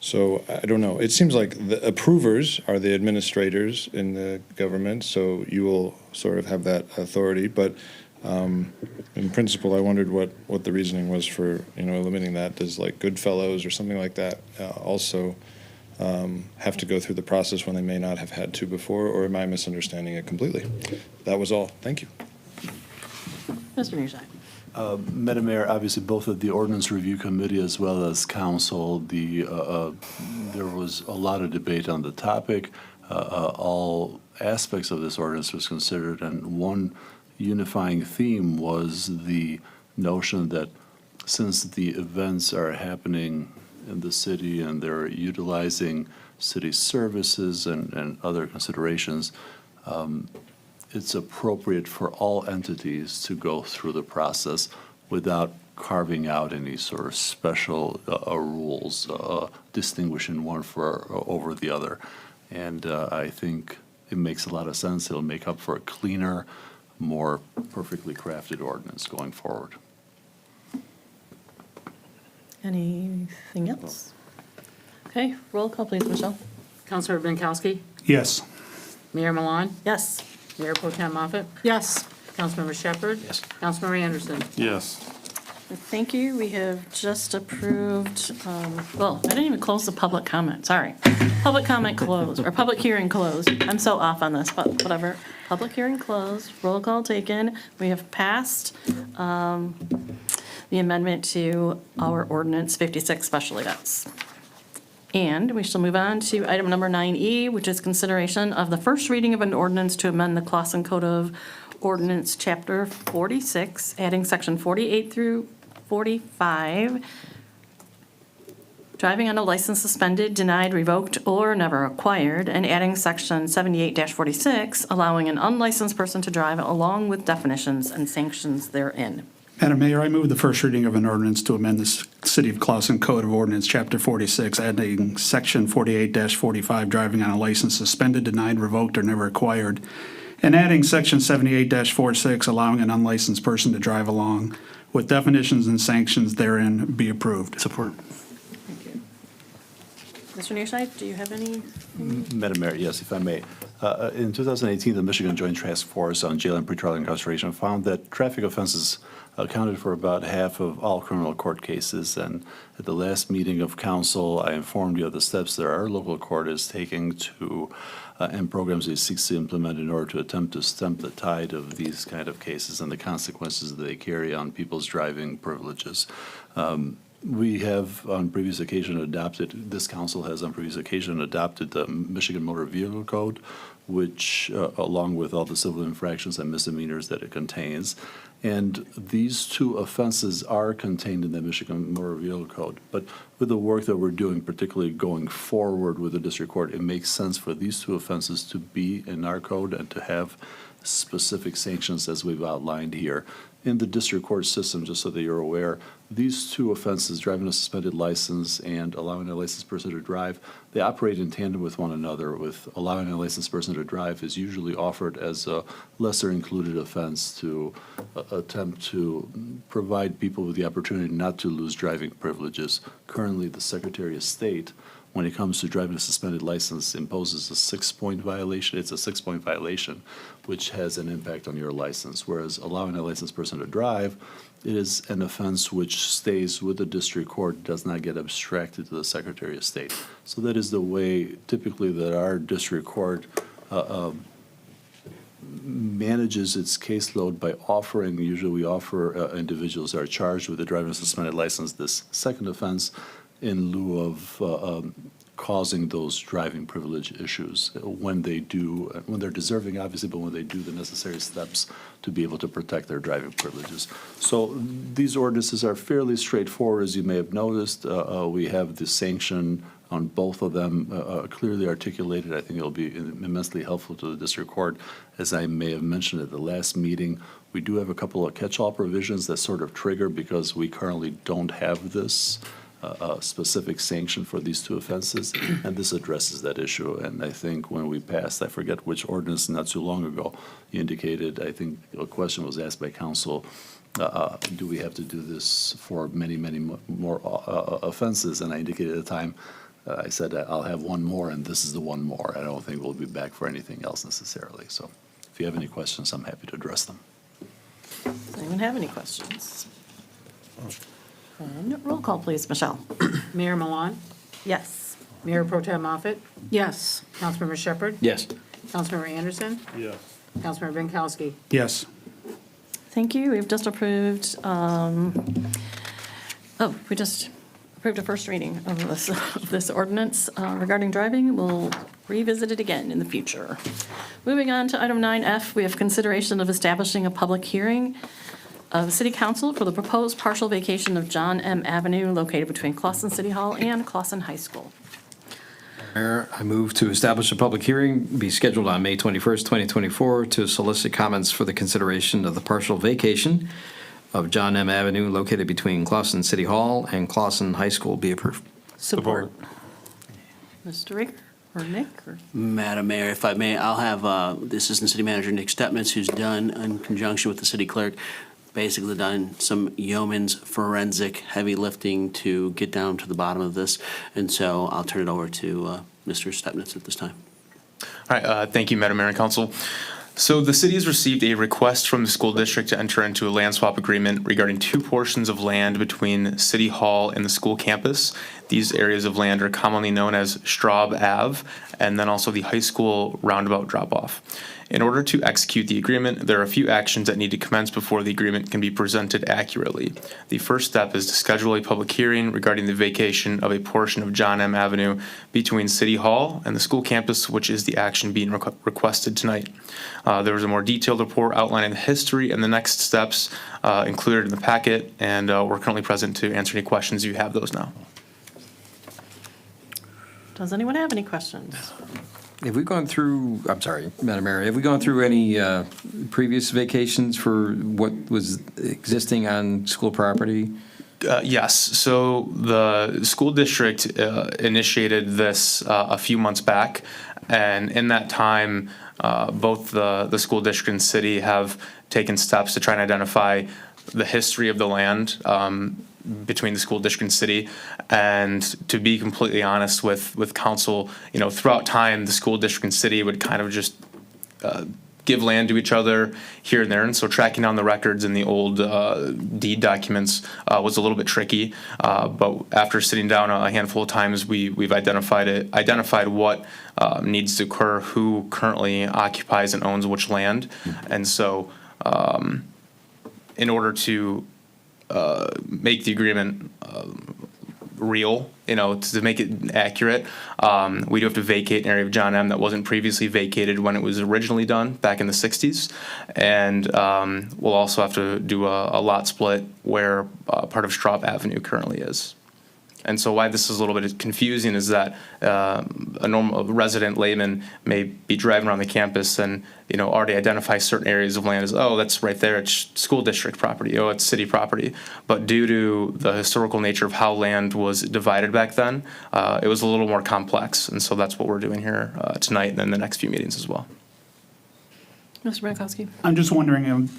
So I don't know. It seems like the approvers are the administrators in the government, so you will sort of have that authority. But in principle, I wondered what the reasoning was for eliminating that. Does like Goodfellows or something like that also have to go through the process when they may not have had to before, or am I misunderstanding it completely? That was all. Thank you. Mr. Nugent. Madam Mayor, obviously, both of the Ordinance Review Committee as well as Council, there was a lot of debate on the topic. All aspects of this ordinance was considered, and one unifying theme was the notion that since the events are happening in the city and they're utilizing city services and other considerations, it's appropriate for all entities to go through the process without carving out any sort of special rules, distinguishing one over the other. And I think it makes a lot of sense. It'll make up for a cleaner, more perfectly crafted ordinance going forward. Anything else? Okay, roll call, please, Michelle. Councilmember Binkowski, Yes. Mayor Milan, Yes. Mayor Pro Tem Moffett, Yes. Councilmember Shepherd. Yes. Councilmember Anderson. Yes. Thank you. We have just approved, well, I didn't even close the public comment, sorry. Public comment closed, or public hearing closed. I'm so off on this, but whatever. Public hearing closed, roll call taken. We have passed the amendment to our ordinance 56 special events. And we shall move on to item number 9E, which is consideration of the first reading of an ordinance to amend the Clawson Code of Ordinance, Chapter 46, adding Section 48 through 45, driving on a license suspended, denied, revoked, or never acquired, and adding Section 78-46, allowing an unlicensed person to drive along with definitions and sanctions therein. Madam Mayor, I move the first reading of an ordinance to amend the City of Clawson Code of Ordinance, Chapter 46, adding Section 48-45, driving on a license suspended, denied, revoked, or never acquired, and adding Section 78-46, allowing an unlicensed person to drive along with definitions and sanctions therein be approved. Support. Mr. Nearscheid, do you have any? Madam Mayor, yes, if I may. In 2018, the Michigan Joint Task Force on Jail and Pretrial Incarceration found that traffic offenses accounted for about half of all criminal court cases. And at the last meeting of council, I informed you of the steps that our local court is taking to and programs it seeks to implement in order to attempt to stem the tide of these kind of cases and the consequences that they carry on people's driving privileges. We have on previous occasion adopted, this council has on previous occasion adopted the Michigan Motor Vehicle Code, which, along with all the civil infractions and misdemeanors that it contains. And these two offenses are contained in the Michigan Motor Vehicle Code. But with the work that we're doing, particularly going forward with the district court, it makes sense for these two offenses to be in our code and to have specific sanctions as we've outlined here. In the district court system, just so that you're aware, these two offenses, driving a suspended license and allowing a licensed person to drive, they operate in tandem with one another. With allowing a licensed person to drive is usually offered as a lesser included offense to attempt to provide people with the opportunity not to lose driving privileges. Currently, the Secretary of State, when it comes to driving a suspended license, imposes a 6-point violation. It's a 6-point violation, which has an impact on your license. Whereas allowing a licensed person to drive, it is an offense which stays with the district court, does not get abstracted to the Secretary of State. So that is the way typically that our district court manages its caseload by offering, usually we offer individuals that are charged with the driving a suspended license this second offense in lieu of causing those driving privilege issues when they're deserving, obviously, but when they do the necessary steps to be able to protect their driving privileges. So these ordinances are fairly straightforward, as you may have noticed. We have the sanction on both of them clearly articulated. I think it'll be immensely helpful to the district court. As I may have mentioned at the last meeting, we do have a couple of catch-all provisions that sort of trigger because we currently don't have this specific sanction for these two offenses, and this addresses that issue. And I think when we passed, I forget which ordinance not too long ago, you indicated, I think a question was asked by council, do we have to do this for many, many more offenses? And I indicated at the time, I said, I'll have one more, and this is the one more. I don't think we'll be back for anything else necessarily. So if you have any questions, I'm happy to address them. Does anyone have any questions? And roll call, please, Michelle. Mayor Milan, Yes. Mayor Pro Tem Moffett, Yes. Councilmember Shepherd, Yes. Councilmember Anderson, Yes. Councilmember Binkowski. Yes. Thank you. We've just approved, we just approved a first reading of this ordinance regarding driving. We'll revisit it again in the future. Moving on to item 9F, we have consideration of establishing a public hearing of the City Council for the proposed partial vacation of John M. Avenue located between Clawson City Hall and Clawson High School. Mayor, I move to establish a public hearing be scheduled on May 21st, 2024 to solicit comments for the consideration of the partial vacation of John M. Avenue located between Clawson City Hall and Clawson High School be approved. Support. Mr. Raker or Nick? Or? Madam Mayor, if I may, I'll have the Assistant City Manager, Nick Stepnitz, who's done, in conjunction with the City Clerk, basically done some yeoman's forensic heavy lifting to get down to the bottom of this. And so I'll turn it over to Mr. Stepnitz at this time. All right, thank you, Madam Mayor and Council. So the city has received a request from the school district to enter into a land swap agreement regarding two portions of land between City Hall and the school campus. These areas of land are commonly known as Straub Ave, and then also the high school roundabout drop-off. In order to execute the agreement, there are a few actions that need to commence before the agreement can be presented accurately. The first step is to schedule a public hearing regarding the vacation of a portion of John M. Avenue between City Hall and the school campus, which is the action being requested tonight. There was a more detailed report outlining the history and the next steps included in the packet, and we're currently present to answer any questions. You have those now. Does anyone have any questions? Have we gone through, I'm sorry, Madam Mayor, have we gone through any previous vacations for what was existing on school property? Yes. So the school district initiated this a few months back, and in that time, both the school district and city have taken steps to try and identify the history of the land between the school district and city. And to be completely honest with council, throughout time, the school district and city would kind of just give land to each other here and there. And so tracking down the records in the old deed documents was a little bit tricky. But after sitting down a handful of times, we've identified what needs to occur, who currently occupies and owns which land. And so in order to make the agreement real, to make it accurate, we do have to vacate an area of John M. that wasn't previously vacated when it was originally done back in the 60s. And we'll also have to do a lot split where part of Straub Avenue currently is. And so why this is a little bit confusing is that a normal resident layman may be driving around the campus and already identify certain areas of land as, oh, that's right there, it's school district property, oh, it's city property. But due to the historical nature of how land was divided back then, it was a little more complex. And so that's what we're doing here tonight and then the next few meetings as well. Mr. Brankowski. I'm just wondering,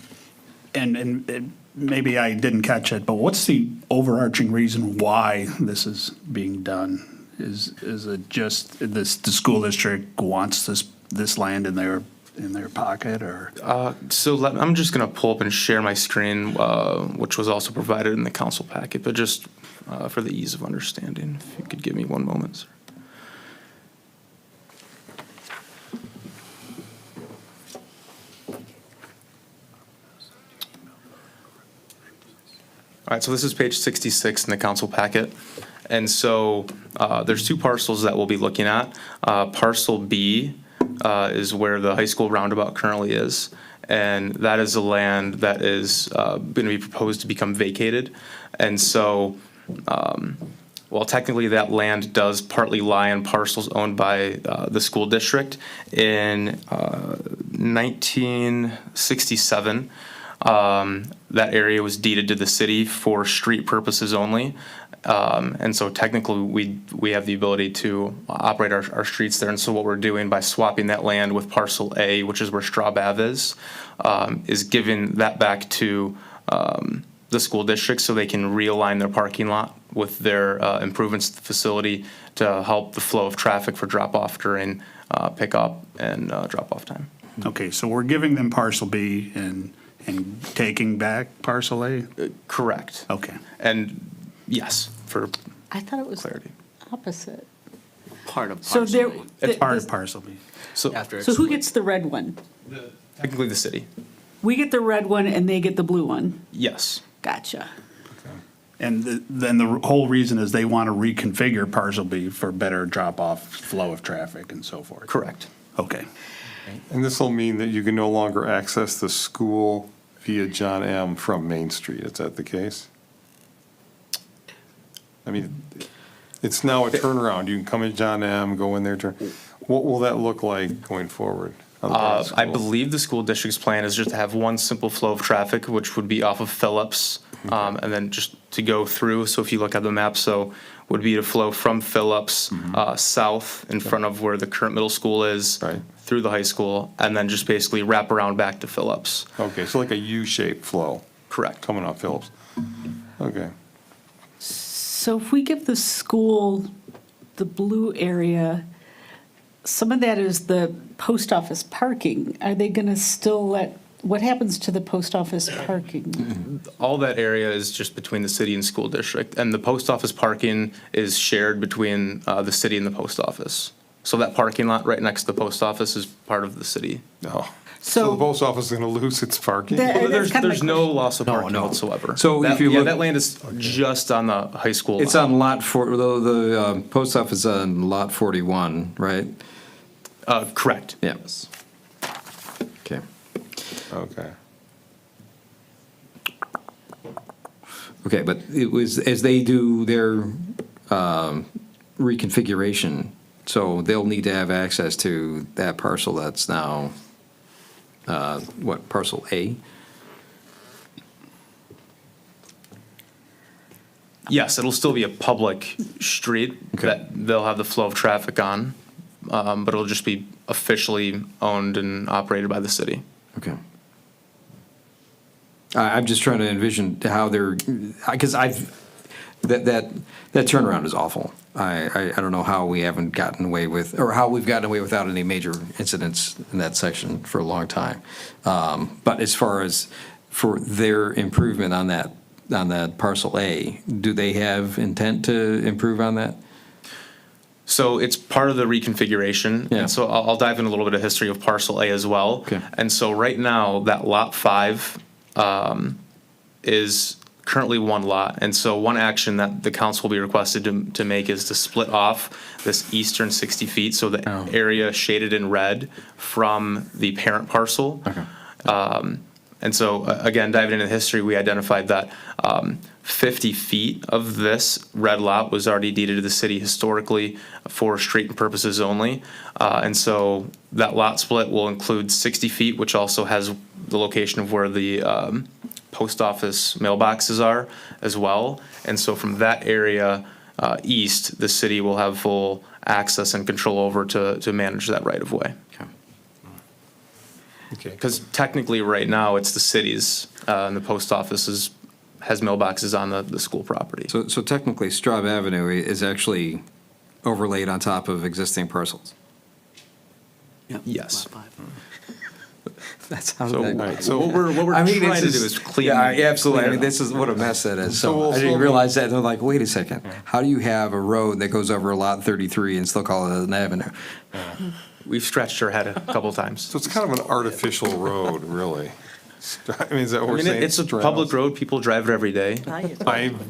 and maybe I didn't catch it, but what's the overarching reason why this is being done? Is it just the school district wants this land in their pocket, or? I'm just going to pull up and share my screen, which was also provided in the council packet, but just for the ease of understanding, if you could give me one moment, sir. All right, so this is page 66 in the council packet. And so there's two parcels that we'll be looking at. Parcel B is where the high school roundabout currently is. And that is the land that is going to be proposed to become vacated. And so, while technically that land does partly lie on parcels owned by the school district, in 1967, that area was deeded to the city for street purposes only. And so technically we have the ability to operate our streets there. And so what we're doing by swapping that land with parcel A, which is where Straub Ave is giving that back to the school district so they can realign their parking lot with their improvements to the facility to help the flow of traffic for drop-off during pickup and drop-off time. Okay, so we're giving them parcel B and taking back parcel A? Correct. Okay. And yes, for I thought it was clarity. opposite. Part of So parcel there, B. It's part of parcel B. So so who gets the red one? technically the city. We get the red one and they get the blue one. Yes. Gotcha. And then the whole reason is they want to reconfigure parcel B for better drop-off flow of traffic and so forth? Correct. Okay. And this will mean that you can no longer access the school via John M. from Main Street. Is that the case? I mean, it's now a turnaround. You can come in John M., go in there, turn. What will that look like going forward? on the part of the I school? believe the school district's plan is just to have one simple flow of traffic, which would be off of Phillips, and then just to go through. So if you look at the map, so would be to flow from Phillips south in front of where the current middle school is, through the high school, and then just basically wrap around back to Phillips. Okay, so like a U-shaped flow. Correct. Coming off Phillips. Okay. So if we give the school the blue area, some of that is the post office parking. Are they going to still what happens to the post office parking? All that area is just between the city and school district, and the post office parking is shared between the city and the post office. So that parking lot right next to the post office is part of the city. No. So the post office is going to lose its parking? Well, there's no loss of parking whatsoever. So That- if you yeah, look- that land is just on the high school It's lot. on lot the post office is on lot 41, right? Correct. Yes. Okay. Okay. Okay, but it was, as they do their reconfiguration, so they'll need to have access to that parcel that's now, parcel A? Yes, it'll still be a public street that they'll have the flow of traffic on, but it'll just be officially owned and operated by the city. Okay. I'm just trying to envision how they're, because that turnaround is awful. I don't know how we haven't gotten away with, or how we've gotten away without any major incidents in that section for a long time. But as far as for their improvement on that parcel A, do they have intent to improve on that? So it's part of the reconfiguration. Yeah. And so I'll dive in a little bit of history of parcel A as well. Okay. And so right now, that lot 5 is currently one lot. And so one action that the council will be requested to make is to split off this eastern 60 feet, so the area shaded in red from the parent parcel. And so, again, diving into history, we identified that 50 feet of this red lot was already deeded to the city historically for straight purposes only. And so that lot split will include 60 feet, which also has the location of where the post office mailboxes are as well. And so from that area east, the city will have full access and control over to manage that right of way. Okay. Because technically, right now, it's the city's, and the post office has mailboxes on the school property. So technically, Straub Avenue is actually overlaid on top of existing parcels? Yes. That's how So, that. all right, so what we're I mean, trying this to do is clean. Yeah, absolutely. clean I it mean, up. this is what a mess that is. So So we'll I didn't still- realize that. They're like, wait a second. How do you have a road that goes over lot 33 and still call it an avenue? We've stretched our head a couple times. So it's kind of an artificial road, really. I mean, is that what we're saying? It's a Straddles? public road. People drive it every day.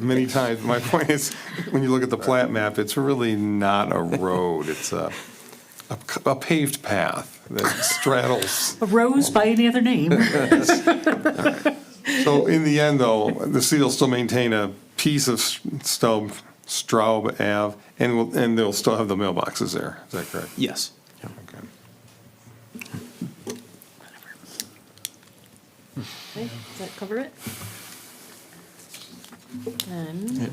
Many times. My point is, when you look at the plat map, it's really not a road. It's a paved path that straddles. A rose by any other name. So in the end, though, the city will still maintain a piece of Straub Ave, and they'll still have the mailboxes there. Is that correct? Yes. Okay. Okay, does that cover it? Then,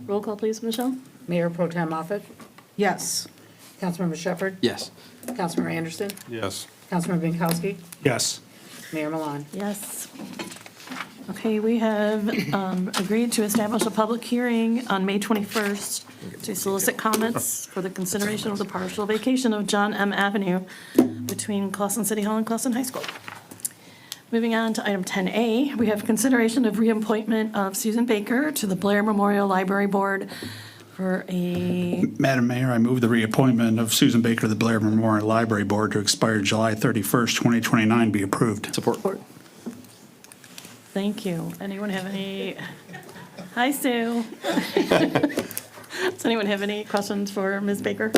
roll call, please, Michelle? Mayor Pro Tem Moffett, Yes. Councilmember Shepherd, Yes. Councilmember Anderson, Yes. Councilmember Binkowski, Yes. Mayor Milan. Yes. Okay, we have agreed to establish a public hearing on May 21st to solicit comments for the consideration of the partial vacation of John M. Avenue between Clawson City Hall and Clawson High School. Moving on to item 10A, we have consideration of reappointment of Susan Baker to the Blair Memorial Library Board for a, Madam Mayor, I move the reappointment of Susan Baker to the Blair Memorial Library Board to expire July 31st, 2029 be approved. Support. thank you. Anyone have any, hi Sue. Does anyone have any questions for Ms. Baker?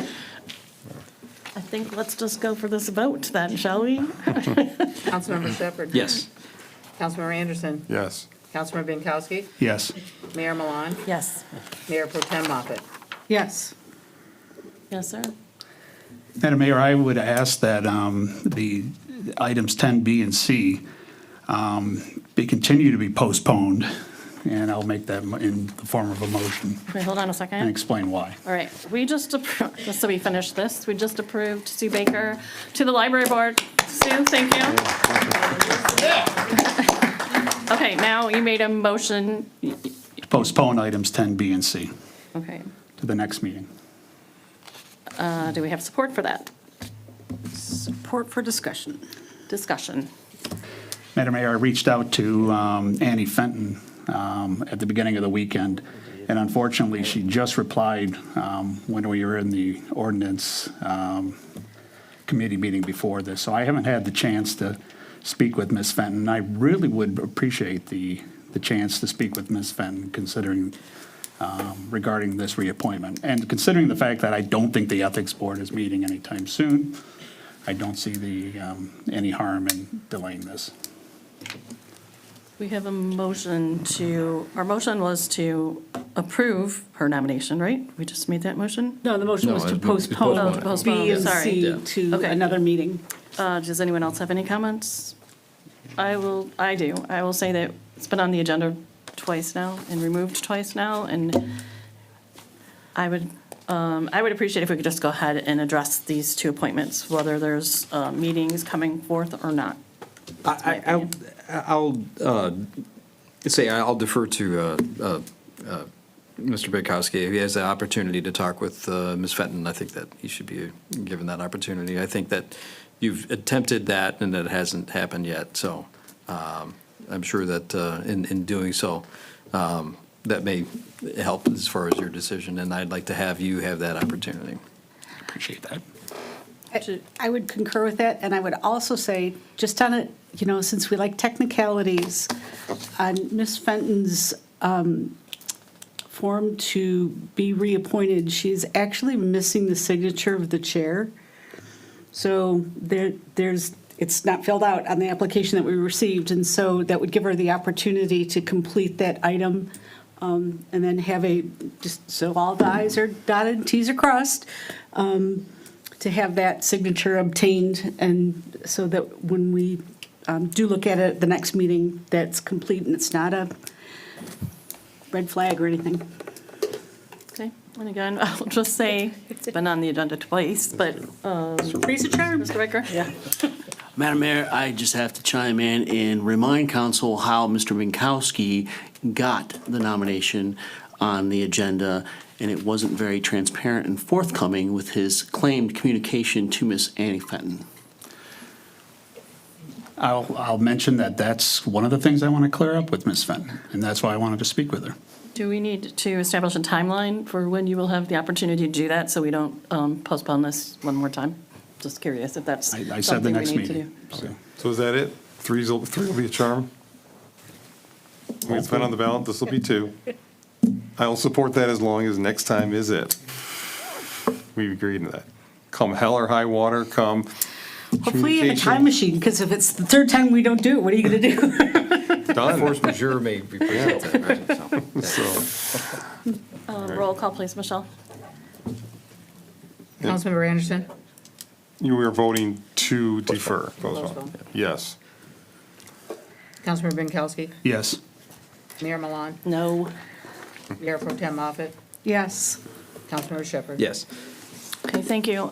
I think let's just go for this vote then, shall we? Councilmember Shepherd. Yes. Councilmember Anderson, Yes. Councilmember Binkowski, Yes. Mayor Milan, Yes. Mayor Pro Tem Moffett. Yes. Yes, sir. Madam Mayor, I would ask that the items 10B and C be continue to be postponed, and I'll make that in the form of a motion Wait, hold on a and second. explain why. All right, we just approved, just so we finish this, we just approved Sue Baker to the library board. Sue, thank you. Okay, now you made a motion, Postpone items 10B and C okay. to the next meeting. Do we have support for that? Support for discussion. Discussion. Madam Mayor, I reached out to Annie Fenton at the beginning of the weekend, and unfortunately, she just replied when we were in the ordinance committee meeting before this. So I haven't had the chance to speak with Ms. Fenton. I really would appreciate the chance to speak with Ms. Fenton, considering regarding this reappointment. And considering the fact that I don't think the Ethics Board is meeting anytime soon, I don't see any harm in delaying this. We have a motion to, our motion was to approve her nomination, right? We just made that motion? No, the motion No, was to it's postpone postponed. Oh, to postpone, B and sorry. C Yeah. to Okay. another meeting. Does anyone else have any comments? I do. I will say that it's been on the agenda twice now and removed twice now, and I would appreciate if we could just go ahead and address these two appointments, whether there's meetings coming forth or not. I'll say I'll defer to Mr. Binkowski. If he has the opportunity to talk with Ms. Fenton, I think that he should be given that opportunity. I think that you've attempted that and that hasn't happened yet. So I'm sure that in doing so, that may help as far as your decision. And I'd like to have you have that opportunity. Appreciate that. I would concur with that, and I would also say, just on it, since we like technicalities, on Ms. Fenton's form to be reappointed, she's actually missing the signature of the chair. So it's not filled out on the application that we received, and so that would give her the opportunity to complete that item, and then have just so all the i's are dotted and t's are crossed, to have that signature obtained, and so that when we do look at it at the next meeting, that's complete and it's not a red flag or anything. Okay, and again, I'll just say, it's been on the agenda twice, but. Teresa Charm. Mr. Baker? Yeah. Madam Mayor, I just have to chime in and remind council how Mr. Binkowski got the nomination on the agenda, and it wasn't very transparent and forthcoming with his claimed communication to Miss Annie Fenton. I'll mention that that's one of the things I want to clear up with Ms. Fenton, and that's why I wanted to speak with her. Do we need to establish a timeline for when you will have the opportunity to do that, so we don't postpone this one more time? Just curious if that's I said the something we next need to do. meeting. So is that it? Three will be a charm? It's been on the ballot, this will be 2. I'll support that as long as next time is it. We agreed to that. Come hell or high water, come Hopefully you have a time machine, because if it's the third time we don't do it, what are you going to do? done. Force majeure may be presented, right? So, Roll call, please, Michelle. Councilmember Anderson? you were voting to defer. Postpone. Yes. Councilmember Binkowski? Yes. Mayor Milan? No. Mayor Pro Tem Moffett? Yes. Councilmember Shepherd? Yes. Okay, thank you.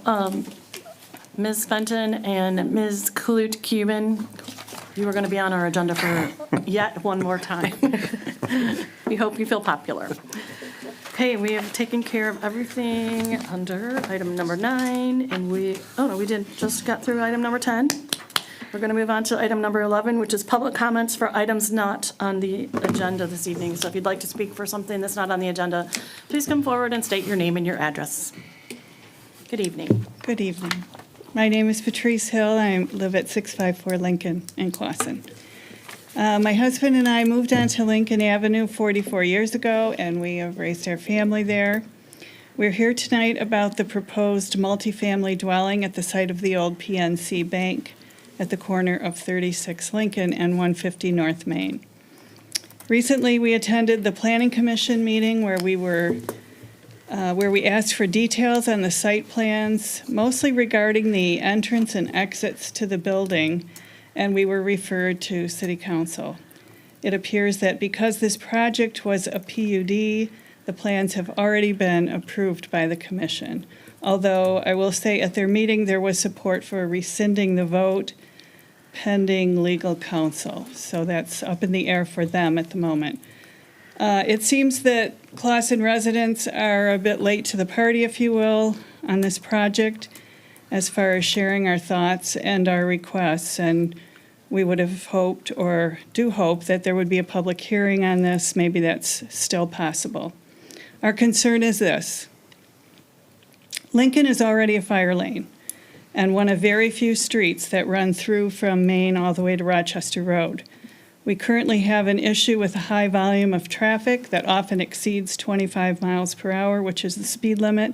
Ms. Fenton and Ms. Clute-Cuban, you are going to be on our agenda for yet one more time. We hope you feel popular. Okay, we have taken care of everything under item number 9, and we just got through item number 10. We're going to move on to item number 11, which is public comments for items not on the agenda this evening. So if you'd like to speak for something that's not on the agenda, please come forward and state your name and your address. Good evening. Good evening. My name is Patrice Hill. I live at 654 Lincoln in Clawson. My husband and I moved onto Lincoln Avenue 44 years ago, and we have raised our family there. We're here tonight about the proposed multifamily dwelling at the site of the old PNC Bank at the corner of 36 Lincoln and 150 North Main. Recently, we attended the Planning Commission meeting where we asked for details on the site plans, mostly regarding the entrance and exits to the building, and we were referred to City Council. It appears that because this project was a PUD, the plans have already been approved by the commission. Although I will say at their meeting, there was support for rescinding the vote pending legal counsel. So that's up in the air for them at the moment. It seems that Clawson residents are a bit late to the party, if you will, on this project as far as sharing our thoughts and our requests. And we would have hoped, or do hope, that there would be a public hearing on this. Maybe that's still possible. Our concern is this. Lincoln is already a fire lane and one of very few streets that run through from Main all the way to Rochester Road. We currently have an issue with a high volume of traffic that often exceeds 25 miles per hour, which is the speed limit.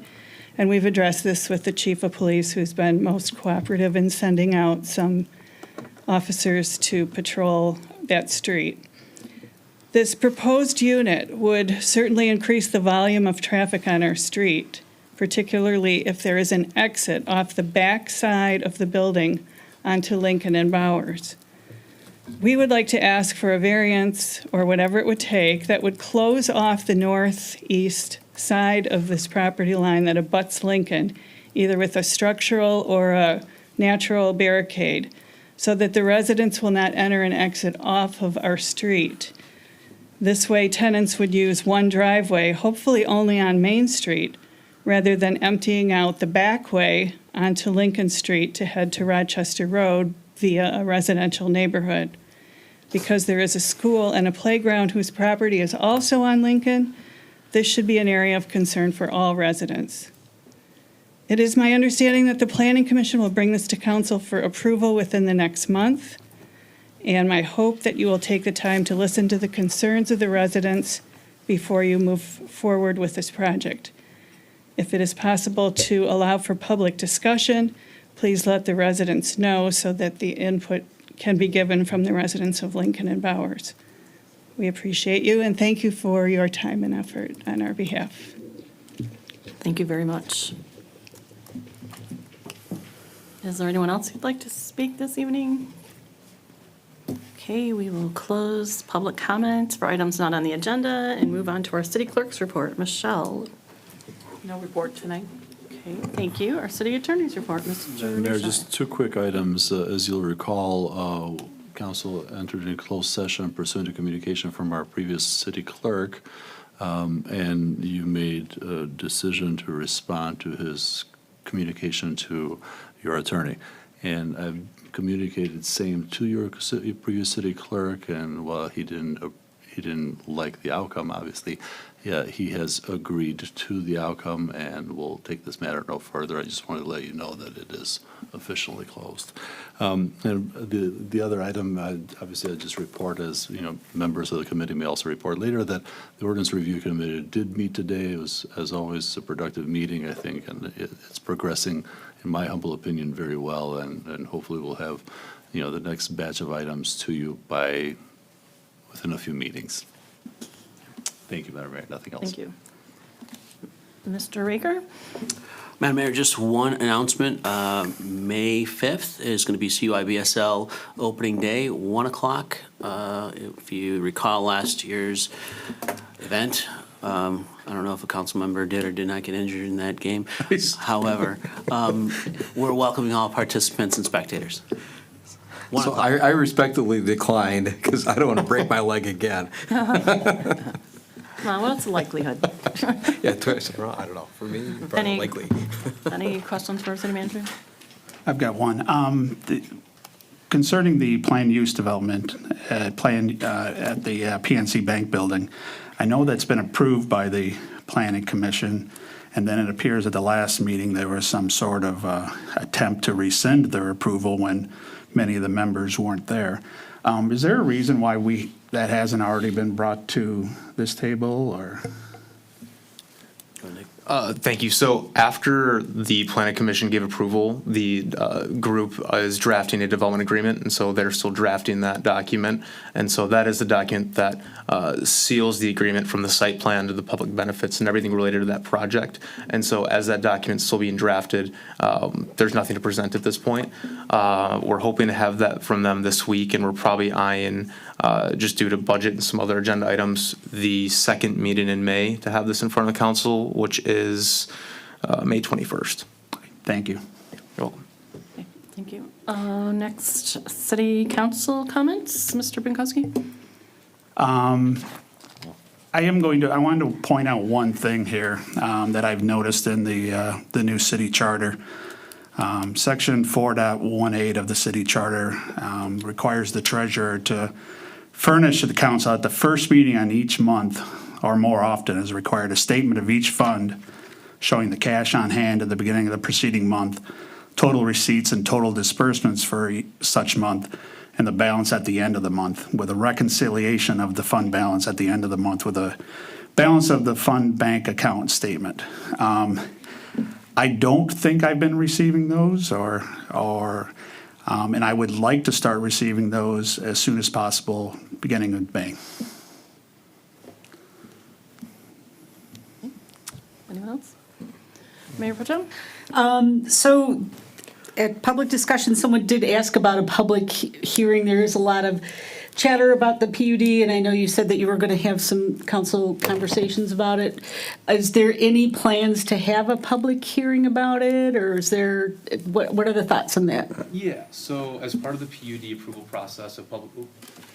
And we've addressed this with the chief of police, who's been most cooperative in sending out some officers to patrol that street. This proposed unit would certainly increase the volume of traffic on our street, particularly if there is an exit off the back side of the building onto Lincoln and Bowers. We would like to ask for a variance, or whatever it would take, that would close off the northeast side of this property line that abuts Lincoln, either with a structural or a natural barricade, so that the residents will not enter and exit off of our street. This way, tenants would use one driveway, hopefully only on Main Street, rather than emptying out the back way onto Lincoln Street to head to Rochester Road via a residential neighborhood. Because there is a school and a playground whose property is also on Lincoln, this should be an area of concern for all residents. It is my understanding that the Planning Commission will bring this to council for approval within the next month, and my hope that you will take the time to listen to the concerns of the residents before you move forward with this project. If it is possible to allow for public discussion, please let the residents know so that the input can be given from the residents of Lincoln and Bowers. We appreciate you and thank you for your time and effort on our behalf. Thank you very much. Is there anyone else who'd like to speak this evening? Okay, we will close public comment for items not on the agenda and move on to our city clerk's report. Michelle? No report tonight. Okay, thank you. Our city attorney's report, Mr. Mayor, Michelle. just two quick items. As you'll recall, council entered in closed session pursuant to communication from our previous city clerk, and you made a decision to respond to his communication to your attorney. And I've communicated same to your previous city clerk, and while he didn't like the outcome, obviously, yeah, he has agreed to the outcome and will take this matter no further. I just wanted to let you know that it is officially closed. And the other item, obviously, I just report as, members of the committee may also report later that the Ordinance Review Committee did meet today. It was, as always, a productive meeting, I think, and it's progressing, in my humble opinion, very well, and hopefully we'll have, the next batch of items to you within a few meetings. Thank you, Madam Mayor. Nothing else. Thank you. Mr. Raker? Madam Mayor, just one announcement. May 5th is going to be CUIBSL opening day, 1 o'clock. If you recall last year's event, I don't know if a council member did or did not get injured in that game. However, we're welcoming all participants and spectators. So I respectfully declined because I don't want to break my leg again. Well, what's the likelihood? Yeah, I don't know. For me, probably Any- likely. Any questions for city manager? I've got one. Concerning the planned use development, planned at the PNC Bank building, I know that's been approved by the Planning Commission, and then it appears at the last meeting there was some sort of attempt to rescind their approval when many of the members weren't there. Is there a reason why that hasn't already been brought to this table, or? Thank you. So after the Planning Commission gave approval, the group is drafting a development agreement, and so they're still drafting that document. And so that is the document that seals the agreement from the site plan to the public benefits and everything related to that project. And so as that document's still being drafted, there's nothing to present at this point. We're hoping to have that from them this week, and we're probably eyeing, just due to budget and some other agenda items, the second meeting in May to have this in front of the council, which is May 21st. Thank you. You're welcome. Thank you. Next, city council comments, Mr. Binkowski? I wanted to point out one thing here that I've noticed in the new city charter. Section 4.18 of the city charter requires the treasurer to furnish to the council at the first meeting on each month, or more often as required, a statement of each fund showing the cash on hand at the beginning of the preceding month, total receipts and total disbursements for such month, and the balance at the end of the month, with a reconciliation of the fund balance at the end of the month with a balance of the fund bank account statement. I don't think I've been receiving those, and I would like to start receiving those as soon as possible, beginning of May. Anyone else? Mayor Protem? So at public discussion, someone did ask about a public hearing. There is a lot of chatter about the PUD, and I know you said that you were going to have some council conversations about it. Is there any plans to have a public hearing about it, or is there, what are the thoughts on that? Yeah, so as part of the PUD approval process of public,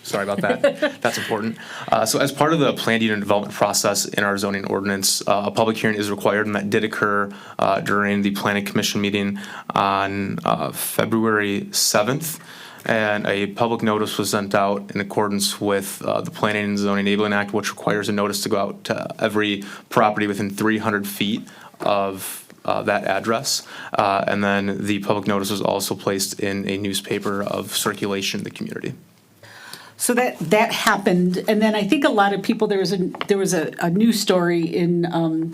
sorry about that, that's important. So as part of the planned unit development process in our zoning ordinance, a public hearing is required, and that did occur during the Planning Commission meeting on February 7th. And a public notice was sent out in accordance with the Planning and Zoning Enabling Act, which requires a notice to go out to every property within 300 feet of that address. And then the public notice was also placed in a newspaper of circulation in the community. So that happened, and then I think a lot of people, there was a news story in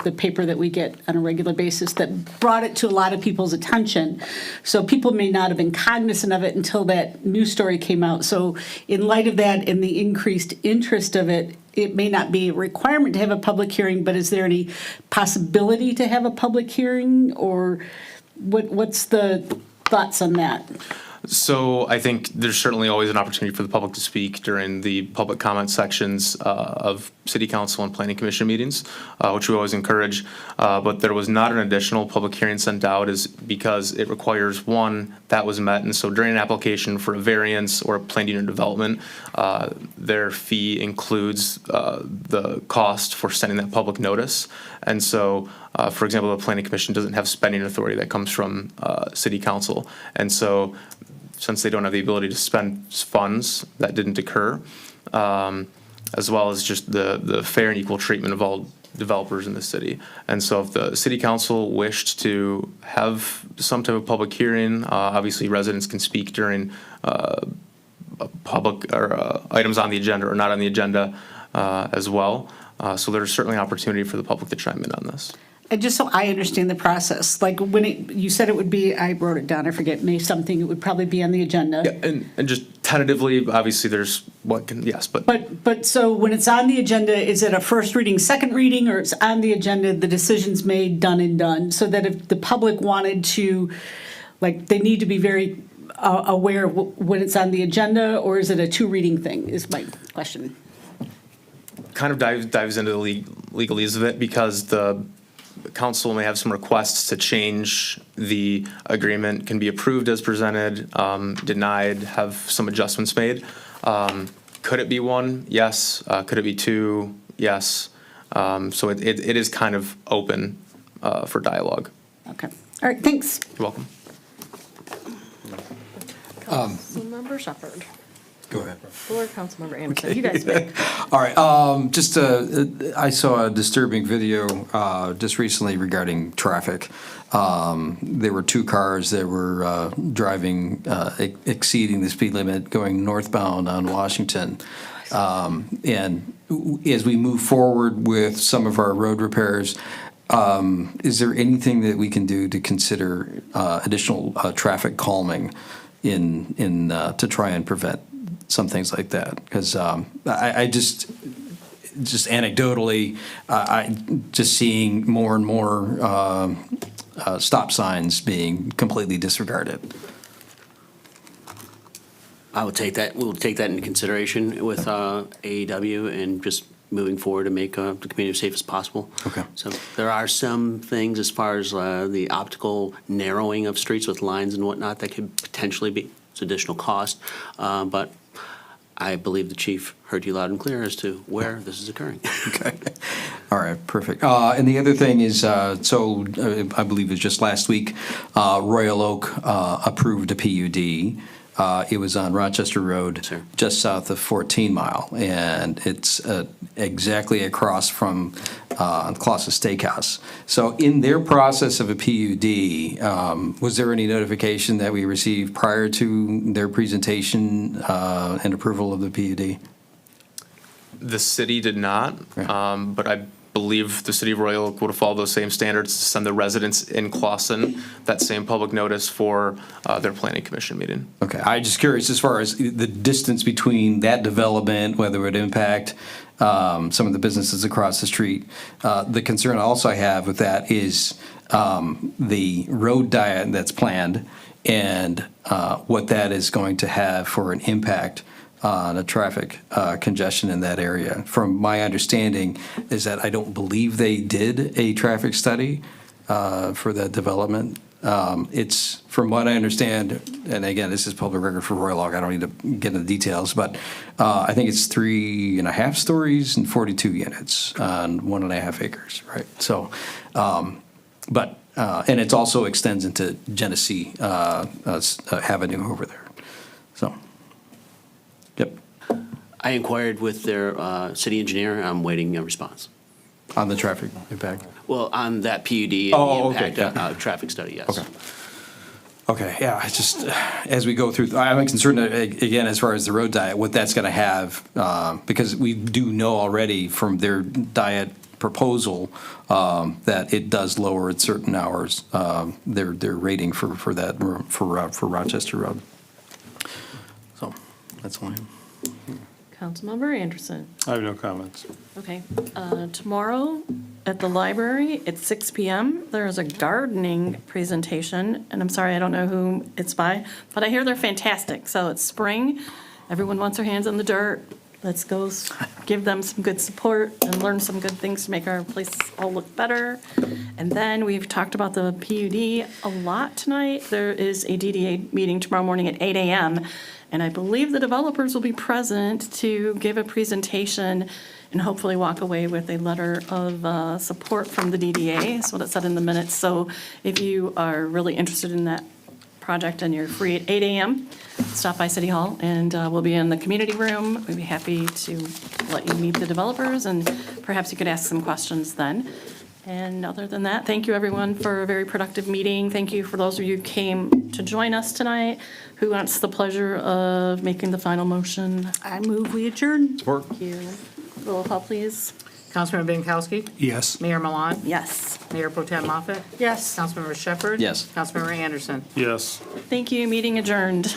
the paper that we get on a regular basis that brought it to a lot of people's attention. So people may not have been cognizant of it until that news story came out. So in light of that and the increased interest of it, it may not be a requirement to have a public hearing, but is there any possibility to have a public hearing, or what's the thoughts on that? So I think there's certainly always an opportunity for the public to speak during the public comment sections of city council and planning commission meetings, which we always encourage. But there was not an additional public hearing sent out is because it requires one that was met. And so during an application for a variance or a planned unit development, their fee includes the cost for sending that public notice. And so, for example, the planning commission doesn't have spending authority that comes from city council. And so since they don't have the ability to spend funds, that didn't occur, as well as just the fair and equal treatment of all developers in the city. And so if the city council wished to have some type of public hearing, obviously residents can speak during public or items on the agenda or not on the agenda as well. So there's certainly an opportunity for the public to chime in on this. And just so I understand the process, like when you said it would be, I wrote it down, I forget, May something, it would probably be on the agenda. Yeah, and just tentatively, obviously there's But so when it's on the agenda, is it a first reading, second reading, or it's on the agenda, the decision's made, done and done? So that if the public wanted to, like, they need to be very aware of when it's on the agenda, or is it a 2-reading thing, is my question. Kind of dives into the legalese of it, because the council may have some requests to change the agreement, can be approved as presented, denied, have some adjustments made. Could it be 1? Yes. Could it be 2? Yes. So it is kind of open for dialogue. Okay. All right, thanks. You're welcome. Councilmember Shepherd. Go ahead. Or Councilmember Anderson, you guys pick. All right, I saw a disturbing video just recently regarding traffic. There were 2 cars that were driving, exceeding the speed limit, going northbound on Washington. And as we move forward with some of our road repairs, is there anything that we can do to consider additional traffic calming to try and prevent some things like that? Because I just anecdotally, I just seeing more and more stop signs being completely disregarded. I would take that, we'll take that into consideration with AEW and just moving forward to make the community as safe as possible. Okay. So there are some things as far as the optical narrowing of streets with lines and whatnot that could potentially be additional cost, but I believe the chief heard you loud and clear as to where this is occurring. Okay. All right, perfect. And the other thing is, I believe it was just last week, Royal Oak approved a PUD. It was on Rochester Road, just south of 14 Mile, and it's exactly across from Clausen Steakhouse. So in their process of a PUD, was there any notification that we received prior to their presentation and approval of the PUD? The city did not, but I believe the city of Royal Oak would have followed those same standards to send the residents in Clausen that same public notice for their planning commission meeting. Okay, I'm just curious as far as the distance between that development, whether it would impact some of the businesses across the street. The concern also I have with that is the road diet that's planned and what that is going to have for an impact on a traffic congestion in that area. From my understanding is that I don't believe they did a traffic study for that development. It's, from what I understand, and again, this is public record for Royal Oak, I don't need to get into the details, but I think it's 3.5 stories and 42 units on 1.5 acres, right? So, and it also extends into Genesee Avenue over there, so. Yep. I inquired with their city engineer. I'm waiting a response. On the traffic impact? Well, on that PUD and Oh, the okay, impact yeah. traffic study, yes. Okay, yeah, it's just, as we go through, I'm concerned, again, as far as the road diet, what that's gonna have, because we do know already from their diet proposal, that it does lower at certain hours, their rating for that, for Rochester Road. So, that's why. Councilmember Anderson. I have no comments. Okay, tomorrow at the library at 6 PM, there is a gardening presentation, and I'm sorry, I don't know who it's by, but I hear they're fantastic. So it's spring, everyone wants their hands in the dirt. Let's go give them some good support and learn some good things to make our place all look better. And then we've talked about the PUD a lot tonight. There is a DDA meeting tomorrow morning at 8 AM. And I believe the developers will be present to give a presentation and hopefully walk away with a letter of support from the DDA. That's what it said in the minutes. So if you are really interested in that project and you're free at 8 AM, stop by City Hall and we'll be in the community room. We'd be happy to let you meet the developers and perhaps you could ask some questions then. And other than that, thank you everyone for a very productive meeting. Thank you for those of you who came to join us tonight. Who wants the pleasure of making the final motion? I move we adjourn. Support. Thank you. Roll call, please. Councilmember Binkowski? Yes. Mayor Milan? Yes. Mayor Pro Tem Moffett? Yes. Councilmember Shepherd? Yes. Councilmember Anderson? Yes. Thank you. Meeting adjourned.